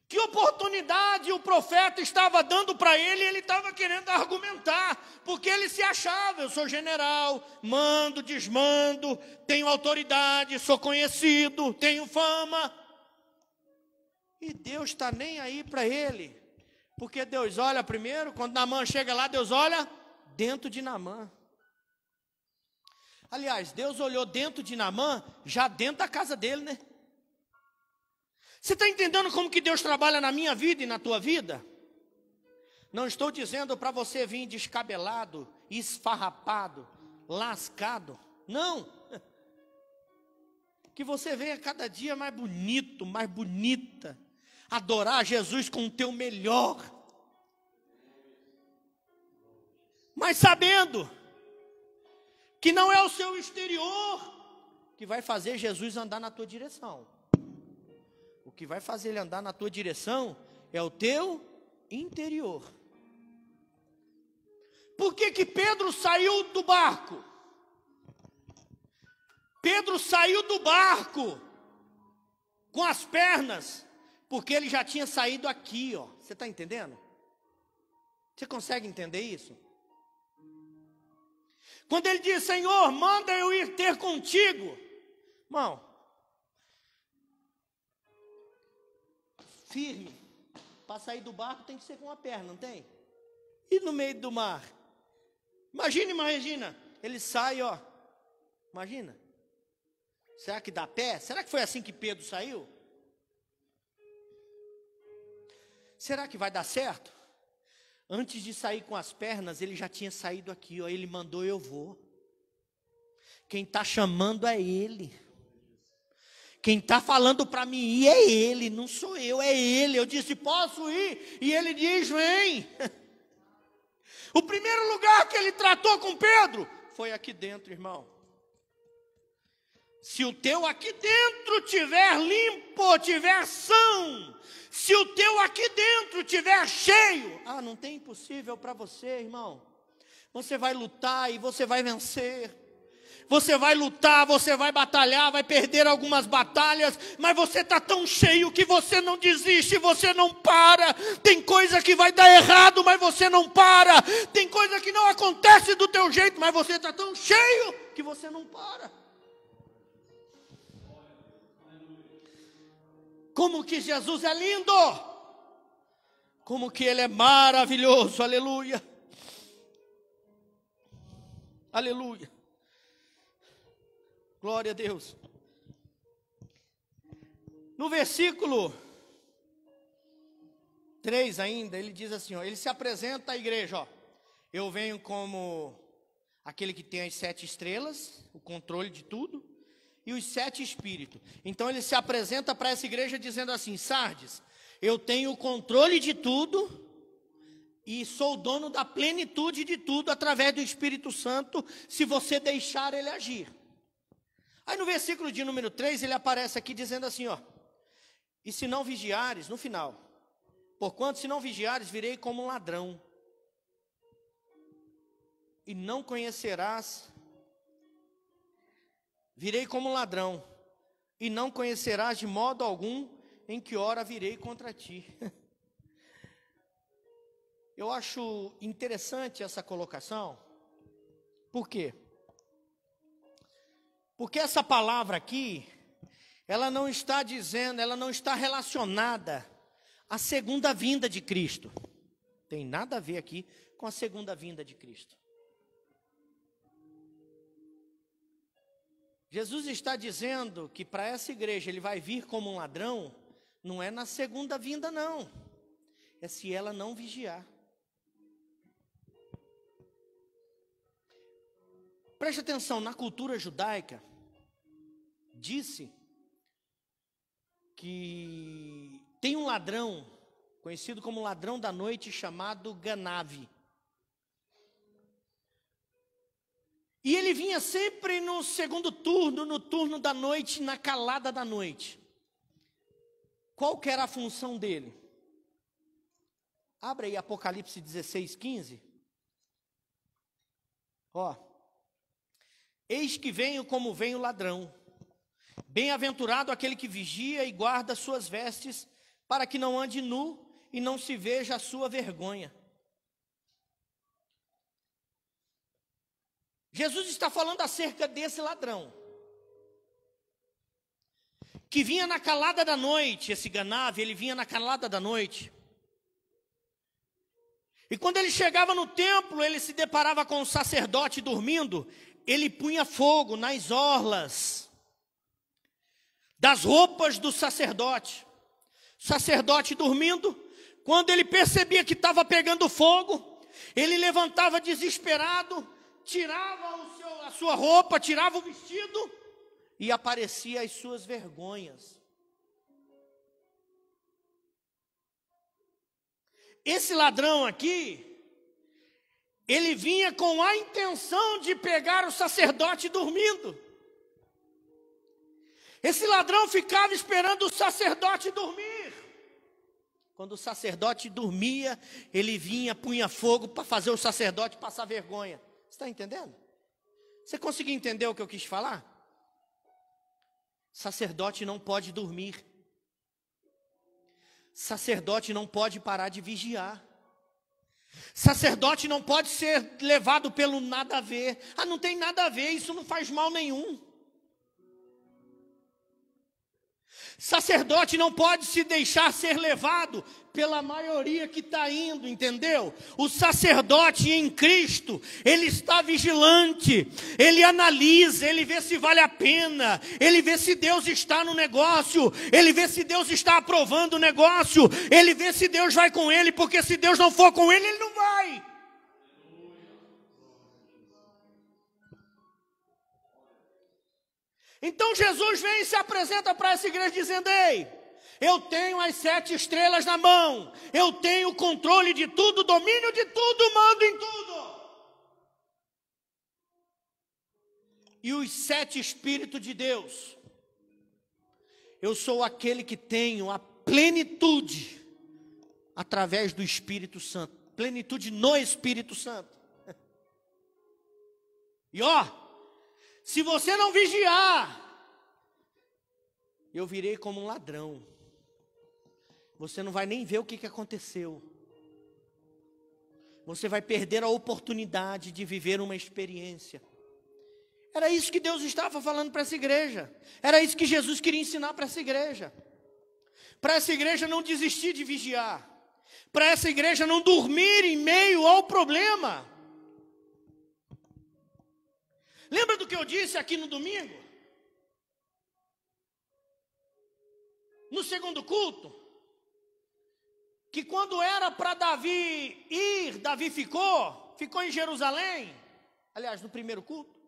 Speaker 1: Que oportunidade o profeta estava dando para ele, e ele estava querendo argumentar, porque ele se achava, eu sou general, mando, desmando, tenho autoridade, sou conhecido, tenho fama. E Deus está nem aí para ele, porque Deus olha primeiro, quando Naamã chega lá, Deus olha dentro de Naamã. Aliás, Deus olhou dentro de Naamã, já dentro da casa dele, né? Você está entendendo como que Deus trabalha na minha vida e na tua vida? Não estou dizendo para você vir descabelado, esfarrapado, lascado. Não. Que você venha cada dia mais bonito, mais bonita. Adorar Jesus com o teu melhor. Mas sabendo que não é o seu exterior que vai fazer Jesus andar na tua direção. O que vai fazer ele andar na tua direção é o teu interior. Por que Pedro saiu do barco? Pedro saiu do barco com as pernas, porque ele já tinha saído aqui, ó. Você está entendendo? Você consegue entender isso? Quando ele diz, Senhor, manda eu ir ter contigo. Irmão, firme, para sair do barco tem que ser com uma perna, não tem? E no meio do mar? Imagina, ele sai, ó. Imagina. Será que dá pé? Será que foi assim que Pedro saiu? Será que vai dar certo? Antes de sair com as pernas, ele já tinha saído aqui, ó. Ele mandou, eu vou. Quem está chamando é ele. Quem está falando para mim ir é ele, não sou eu, é ele. Eu disse, posso ir? E ele diz, vem. O primeiro lugar que ele tratou com Pedro foi aqui dentro, irmão. Se o teu aqui dentro tiver limpo, tiver são, se o teu aqui dentro tiver cheio, não tem impossível para você, irmão. Você vai lutar e você vai vencer. Você vai lutar, você vai batalhar, vai perder algumas batalhas, mas você está tão cheio que você não desiste, você não para. Tem coisa que vai dar errado, mas você não para. Tem coisa que não acontece do teu jeito, mas você está tão cheio que você não para. Como que Jesus é lindo! Como que Ele é maravilhoso, aleluia! Aleluia! Glória a Deus. No versículo 3 ainda, ele diz assim, ó, ele se apresenta à igreja, ó. Eu venho como aquele que tem as 7 estrelas, o controle de tudo, e os 7 espíritos. Então ele se apresenta para essa igreja dizendo assim, Sardes, eu tenho o controle de tudo e sou o dono da plenitude de tudo através do Espírito Santo, se você deixar ele agir. Aí no versículo de número 3, ele aparece aqui dizendo assim, ó: e se não vigiares, no final, porquanto se não vigiares, virei como um ladrão, e não conhecerás, virei como um ladrão, e não conhecerás de modo algum em que hora virei contra ti. Eu acho interessante essa colocação. Por quê? Porque essa palavra aqui, ela não está dizendo, ela não está relacionada à segunda vinda de Cristo. Tem nada a ver aqui com a segunda vinda de Cristo. Jesus está dizendo que para essa igreja ele vai vir como um ladrão, não é na segunda vinda não, é se ela não vigiar. Preste atenção, na cultura judaica, disse que tem um ladrão, conhecido como ladrão da noite, chamado Ganave. E ele vinha sempre no segundo turno, no turno da noite, na calada da noite. Qual que era a função dele? Abra aí Apocalipse 16, 15. Ó. Eis que venho como vem o ladrão. Bem-aventurado aquele que vigia e guarda suas vestes, para que não ande nu e não se veja a sua vergonha. Jesus está falando acerca desse ladrão, que vinha na calada da noite. Esse Ganave, ele vinha na calada da noite. E quando ele chegava no templo, ele se deparava com o sacerdote dormindo. Ele punha fogo nas orlas das roupas do sacerdote. O sacerdote dormindo, quando ele percebia que estava pegando fogo, ele levantava desesperado, tirava a sua roupa, tirava o vestido e aparecia as suas vergonhas. Esse ladrão aqui, ele vinha com a intenção de pegar o sacerdote dormindo. Esse ladrão ficava esperando o sacerdote dormir. Quando o sacerdote dormia, ele vinha, punha fogo para fazer o sacerdote passar vergonha. Você está entendendo? Você conseguiu entender o que eu quis falar? Sacerdote não pode dormir. Sacerdote não pode parar de vigiar. Sacerdote não pode ser levado pelo nada a ver. Ah, não tem nada a ver, isso não faz mal nenhum. Sacerdote não pode se deixar ser levado pela maioria que está indo, entendeu? O sacerdote em Cristo, ele está vigilante, ele analisa, ele vê se vale a pena, ele vê se Deus está no negócio, ele vê se Deus está aprovando o negócio, ele vê se Deus vai com ele, porque se Deus não for com ele, ele não vai. Então Jesus vem e se apresenta para essa igreja dizendo: ei, eu tenho as 7 estrelas na mão, eu tenho o controle de tudo, domínio de tudo, mando em tudo. E os 7 Espíritos de Deus, eu sou aquele que tenho a plenitude através do Espírito Santo, plenitude no Espírito Santo. E ó, se você não vigiar, eu virei como um ladrão. Você não vai nem ver o que aconteceu. Você vai perder a oportunidade de viver uma experiência. Era isso que Deus estava falando para essa igreja. Era isso que Jesus queria ensinar para essa igreja. Para essa igreja não desistir de vigiar. Para essa igreja não dormir em meio ao problema. Lembra do que eu disse aqui no domingo? No segundo culto? Que quando era para Davi ir, Davi ficou em Jerusalém. Aliás, no primeiro culto.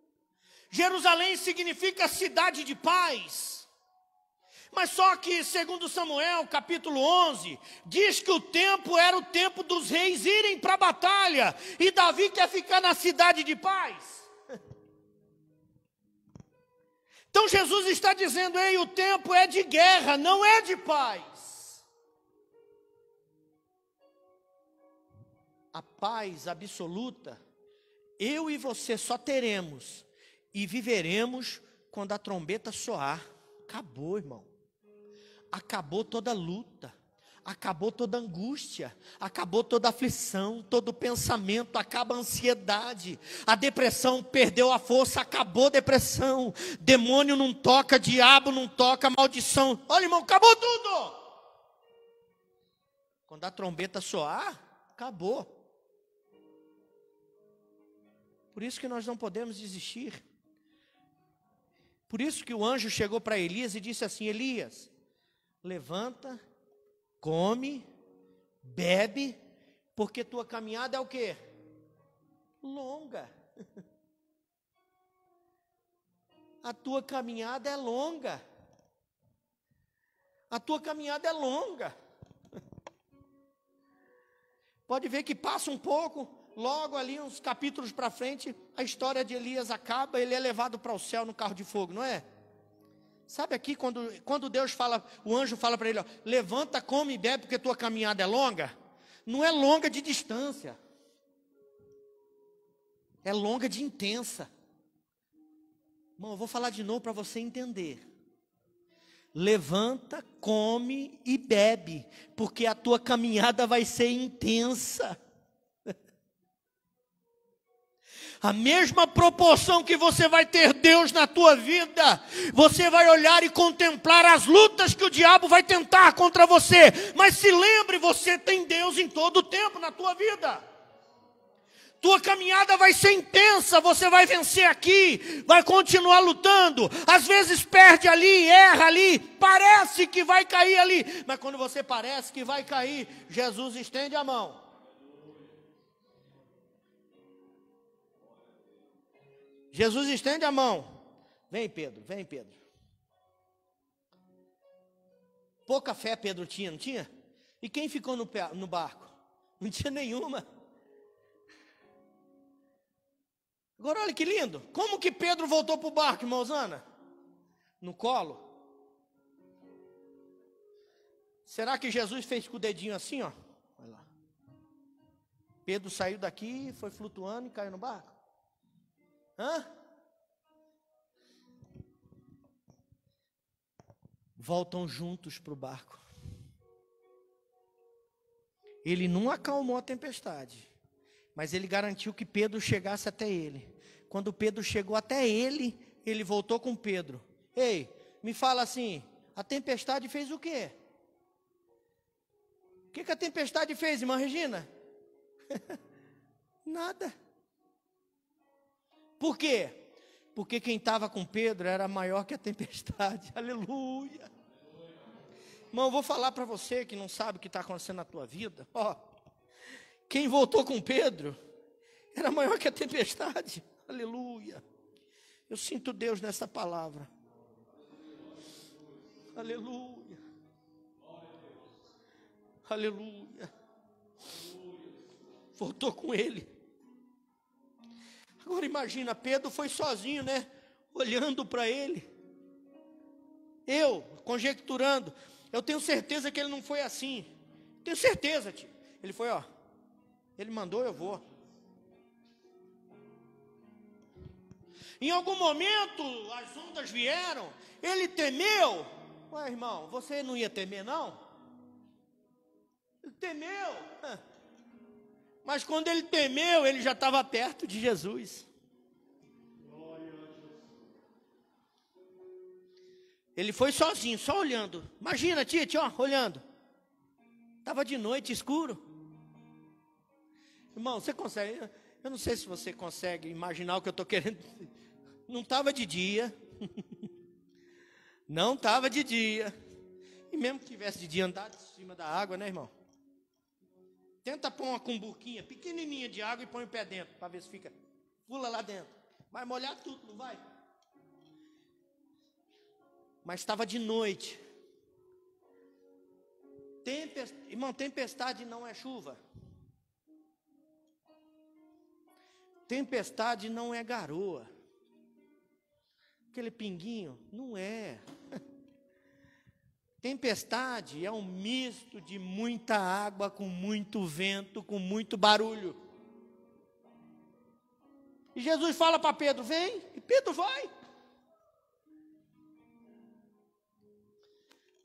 Speaker 1: Jerusalém significa cidade de paz. Mas só que, segundo Samuel, capítulo 11, diz que o tempo era o tempo dos reis irem para a batalha. E Davi quer ficar na cidade de paz. Então Jesus está dizendo: ei, o tempo é de guerra, não é de paz. A paz absoluta, eu e você só teremos e viveremos quando a trombeta soar. Acabou, irmão. Acabou toda luta. Acabou toda angústia, acabou toda aflição, todo pensamento, acaba a ansiedade, a depressão perdeu a força, acabou a depressão, demônio não toca, diabo não toca, maldição, olha, irmão, acabou tudo. Quando a trombeta soar, acabou. Por isso que nós não podemos desistir. Por isso que o anjo chegou para Elias e disse assim: Elias, levanta, come, bebe, porque tua caminhada é o quê? Longa. A tua caminhada é longa. A tua caminhada é longa. Pode ver que passa um pouco, logo ali uns capítulos para frente, a história de Elias acaba, ele é levado para o céu no carro de fogo, não é? Sabe aqui, quando Deus fala, o anjo fala para ele, ó, levanta, come e bebe, porque tua caminhada é longa. Não é longa de distância. É longa de intensa. Irmão, eu vou falar de novo para você entender. Levanta, come e bebe, porque a tua caminhada vai ser intensa. A mesma proporção que você vai ter Deus na tua vida, você vai olhar e contemplar as lutas que o diabo vai tentar contra você. Mas se lembre, você tem Deus em todo o tempo na tua vida. Tua caminhada vai ser intensa, você vai vencer aqui, vai continuar lutando. Às vezes perde ali, erra ali, parece que vai cair ali. Mas quando você parece que vai cair, Jesus estende a mão. Jesus estende a mão. Vem, Pedro, vem, Pedro. Pouca fé Pedro tinha, não tinha? E quem ficou no barco? Não tinha nenhuma. Agora olha que lindo. Como que Pedro voltou para o barco, irmãozana? No colo. Será que Jesus fez com o dedinho assim, ó? Olha lá. Pedro saiu daqui, foi flutuando e caiu no barco. Hã? Voltam juntos para o barco. Ele não acalmou a tempestade, mas ele garantiu que Pedro chegasse até ele. Quando Pedro chegou até ele, ele voltou com Pedro. Ei, me fala assim, a tempestade fez o quê? O que a tempestade fez, irmã Regina? Nada. Por quê? Porque quem estava com Pedro era maior que a tempestade. Aleluia. Irmão, eu vou falar para você que não sabe o que está acontecendo na tua vida. Ó, quem voltou com Pedro era maior que a tempestade. Aleluia. Eu sinto Deus nessa palavra. Aleluia. Aleluia. Voltou com ele. Agora imagina, Pedro foi sozinho, né? Olhando para ele. Eu, conjecturando. Eu tenho certeza que ele não foi assim. Tenho certeza, tio. Ele foi, ó. Ele mandou, eu vou. Em algum momento, as ondas vieram. Ele temeu. Ué, irmão, você não ia temer, não? Ele temeu. Mas quando ele temeu, ele já estava perto de Jesus. Ele foi sozinho, só olhando. Imagina, Tite, ó, olhando. Estava de noite, escuro. Irmão, você consegue? Eu não sei se você consegue imaginar o que eu estou querendo. Não estava de dia. Não estava de dia. E mesmo que tivesse de dia, andar de cima da água, né, irmão? Tenta pôr uma cumbuquinha pequenininha de água e põe o pé dentro, para ver se fica. Pula lá dentro. Vai molhar tudo, não vai? Mas estava de noite. Irmão, tempestade não é chuva. Tempestade não é garoa. aquele pinguinho. Não é. Tempestade é um misto de muita água, com muito vento, com muito barulho. E Jesus fala para Pedro, vem, e Pedro vai.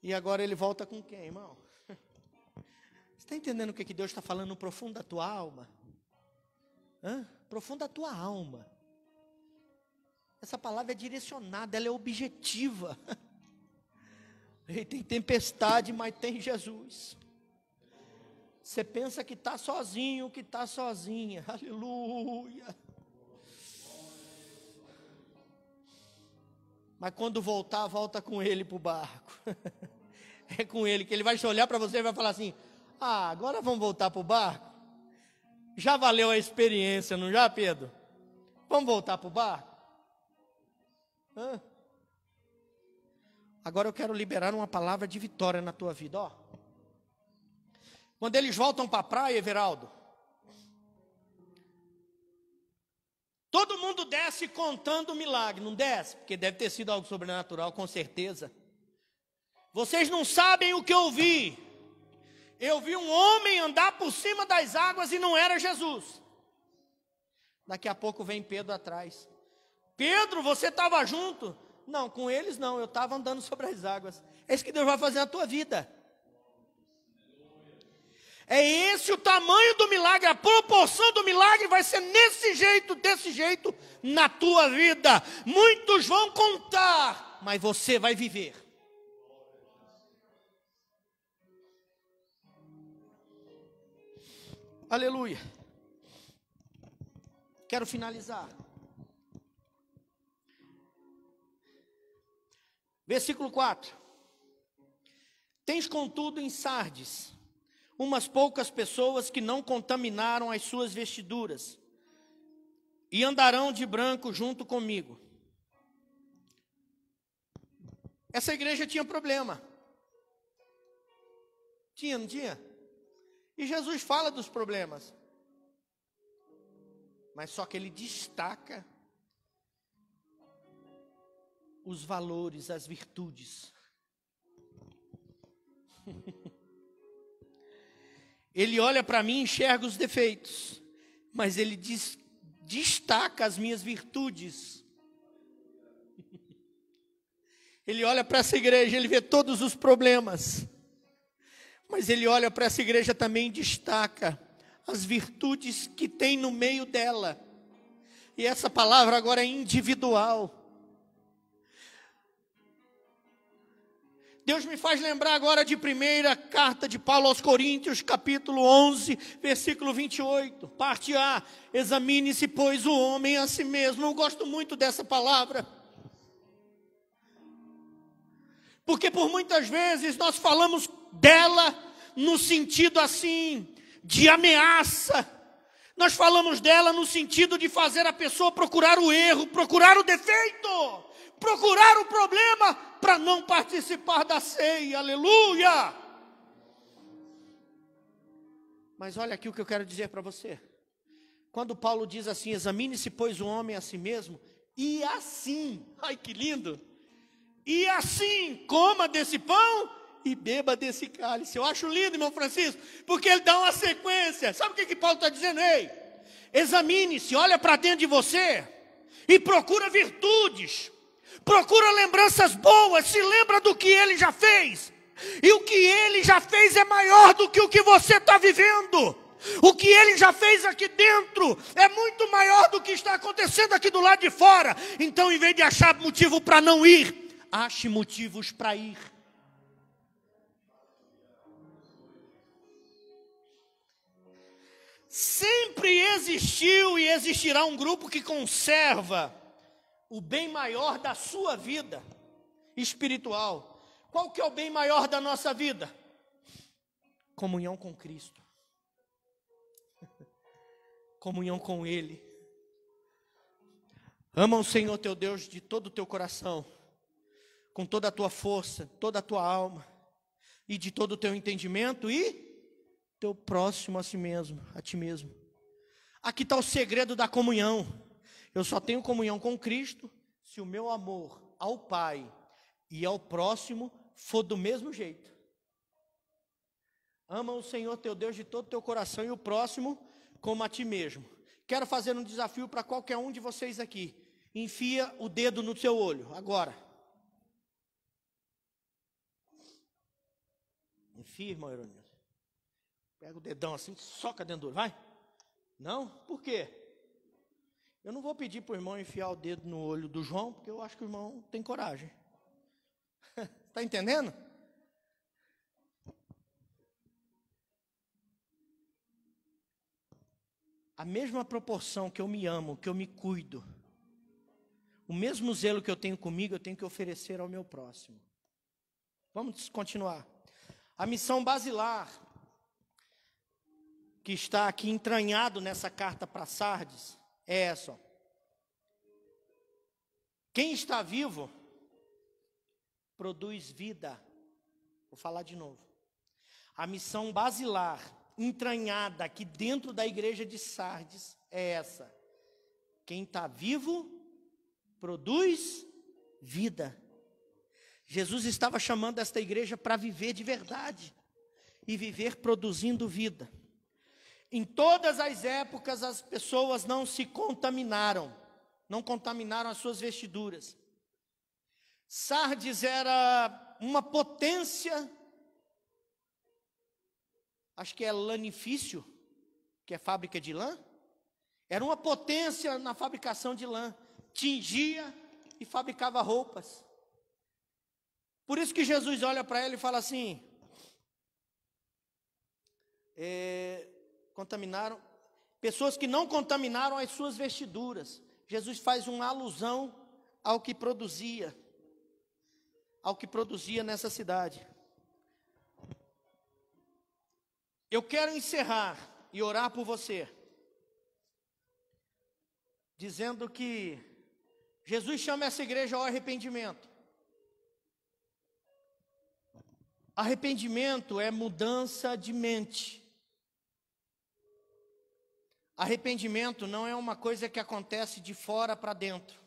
Speaker 1: E agora ele volta com quem, irmão? Você está entendendo o que Deus está falando no profundo da tua alma? Profundo da tua alma. Essa palavra é direcionada, ela é objetiva. E tem tempestade, mas tem Jesus. Você pensa que está sozinho, que está sozinha. Aleluia. Mas quando voltar, volta com ele para o barco. É com ele, que ele vai olhar para você e vai falar assim, agora vamos voltar para o barco? Já valeu a experiência, não já, Pedro? Vamos voltar para o barco? Agora eu quero liberar uma palavra de vitória na tua vida, ó. Quando eles voltam para a praia, Everaldo, todo mundo desce contando o milagre, não desce? Porque deve ter sido algo sobrenatural, com certeza. Vocês não sabem o que eu vi. Eu vi um homem andar por cima das águas e não era Jesus. Daqui a pouco vem Pedro atrás. Pedro, você estava junto? Não, com eles não, eu estava andando sobre as águas. É isso que Deus vai fazer na tua vida. É esse o tamanho do milagre, a proporção do milagre vai ser desse jeito, na tua vida. Muitos vão contar, mas você vai viver. Aleluia. Quero finalizar. Versículo 4. Tens contudo em Sardes umas poucas pessoas que não contaminaram as suas vestiduras e andarão de branco junto comigo. Essa igreja tinha problema. Não tinha? E Jesus fala dos problemas. Mas só que ele destaca os valores, as virtudes. Ele olha para mim e enxerga os defeitos, mas ele destaca as minhas virtudes. Ele olha para essa igreja, ele vê todos os problemas, mas ele olha para essa igreja também e destaca as virtudes que tem no meio dela. E essa palavra agora é individual. Deus me faz lembrar agora de primeira carta de Paulo aos Coríntios, capítulo 11, versículo 28, parte A. Examine-se, pois, o homem a si mesmo. Eu gosto muito dessa palavra. Porque por muitas vezes nós falamos dela no sentido assim, de ameaça. Nós falamos dela no sentido de fazer a pessoa procurar o erro, procurar o defeito, procurar o problema para não participar da ceia. Aleluia! Mas olha aqui o que eu quero dizer para você. Quando Paulo diz assim, examine-se, pois, o homem a si mesmo, e assim, ai que lindo, e assim coma desse pão e beba desse cálice. Eu acho lindo, irmão Francisco, porque ele dá uma sequência. Sabe o que Paulo está dizendo? Ei, examine-se, olha para dentro de você e procura virtudes, procura lembranças boas, se lembra do que ele já fez. E o que ele já fez é maior do que o que você está vivendo. O que ele já fez aqui dentro é muito maior do que está acontecendo aqui do lado de fora. Então, em vez de achar motivo para não ir, ache motivos para ir. Sempre existiu e existirá um grupo que conserva o bem maior da sua vida espiritual. Qual que é o bem maior da nossa vida? Comunhão com Cristo. Comunhão com Ele. Ama o Senhor teu Deus de todo o teu coração, com toda a tua força, toda a tua alma, e de todo o teu entendimento, e teu próximo a si mesmo, a ti mesmo. Aqui está o segredo da comunhão. Eu só tenho comunhão com Cristo se o meu amor ao Pai e ao próximo for do mesmo jeito. Ama o Senhor teu Deus de todo o teu coração e o próximo como a ti mesmo. Quero fazer um desafio para qualquer um de vocês aqui. Enfia o dedo no seu olho, agora. Enfia, irmão Heronilson. Pega o dedão assim, soca dentro do olho, vai. Não? Por quê? Eu não vou pedir para o irmão enfiar o dedo no olho do João, porque eu acho que o irmão tem coragem. Está entendendo? A mesma proporção que eu me amo, que eu me cuido, o mesmo zelo que eu tenho comigo, eu tenho que oferecer ao meu próximo. Vamos continuar. A missão basilar, que está aqui entranhado nessa carta para Sardes, é essa. Quem está vivo, produz vida. Vou falar de novo. A missão basilar, entranhada aqui dentro da igreja de Sardes, é essa. Quem está vivo, produz vida. Jesus estava chamando esta igreja para viver de verdade. E viver produzindo vida. Em todas as épocas, as pessoas não se contaminaram. Não contaminaram as suas vestiduras. Sardes era uma potência, acho que é lanifício, que é fábrica de lã. Era uma potência na fabricação de lã. Tingia e fabricava roupas. Por isso que Jesus olha para ela e fala assim, contaminaram, pessoas que não contaminaram as suas vestiduras. Jesus faz uma alusão ao que produzia nessa cidade. Eu quero encerrar e orar por você, dizendo que Jesus chama essa igreja ao arrependimento. Arrependimento é mudança de mente. Arrependimento não é uma coisa que acontece de fora para dentro.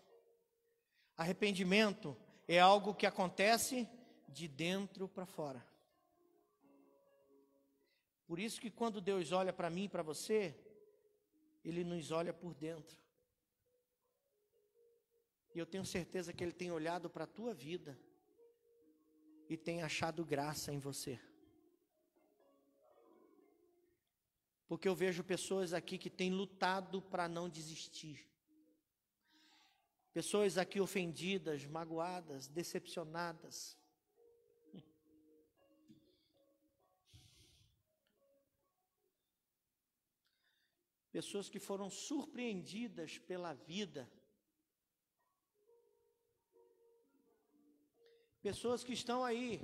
Speaker 1: Arrependimento é algo que acontece de dentro para fora. Por isso que quando Deus olha para mim e para você, Ele nos olha por dentro. E eu tenho certeza que Ele tem olhado para a tua vida e tem achado graça em você. Porque eu vejo pessoas aqui que têm lutado para não desistir. Pessoas aqui ofendidas, magoadas, decepcionadas. Pessoas que foram surpreendidas pela vida. Pessoas que estão aí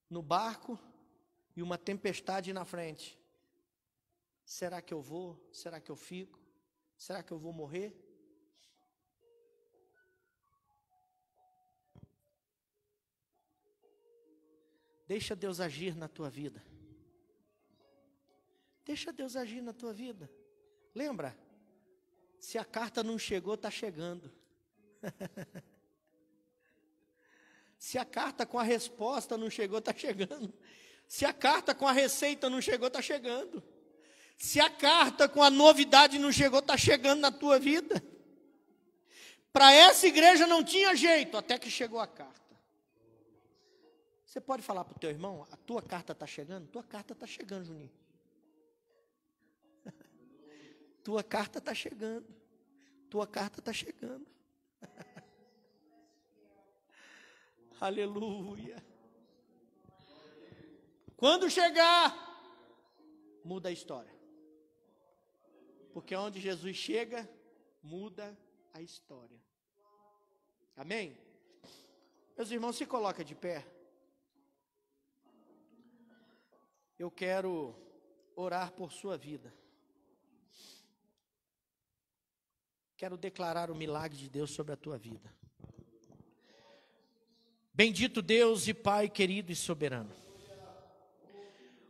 Speaker 1: no barco e uma tempestade na frente. Será que eu vou? Será que eu fico? Será que eu vou morrer? Deixa Deus agir na tua vida. Deixa Deus agir na tua vida. Lembra? Se a carta não chegou, está chegando. Se a carta com a resposta não chegou, está chegando. Se a carta com a receita não chegou, está chegando. Se a carta com a novidade não chegou, está chegando na tua vida. Para essa igreja não tinha jeito, até que chegou a carta. Você pode falar para o teu irmão, a tua carta está chegando? Tua carta está chegando, Juninho. Tua carta está chegando. Tua carta está chegando. Aleluia. Quando chegar, muda a história. Porque onde Jesus chega, muda a história. Amém? Meus irmãos, se coloca de pé. Eu quero orar por sua vida. Quero declarar o milagre de Deus sobre a tua vida. Bendito Deus e Pai querido e soberano.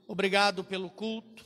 Speaker 1: Obrigado pelo culto.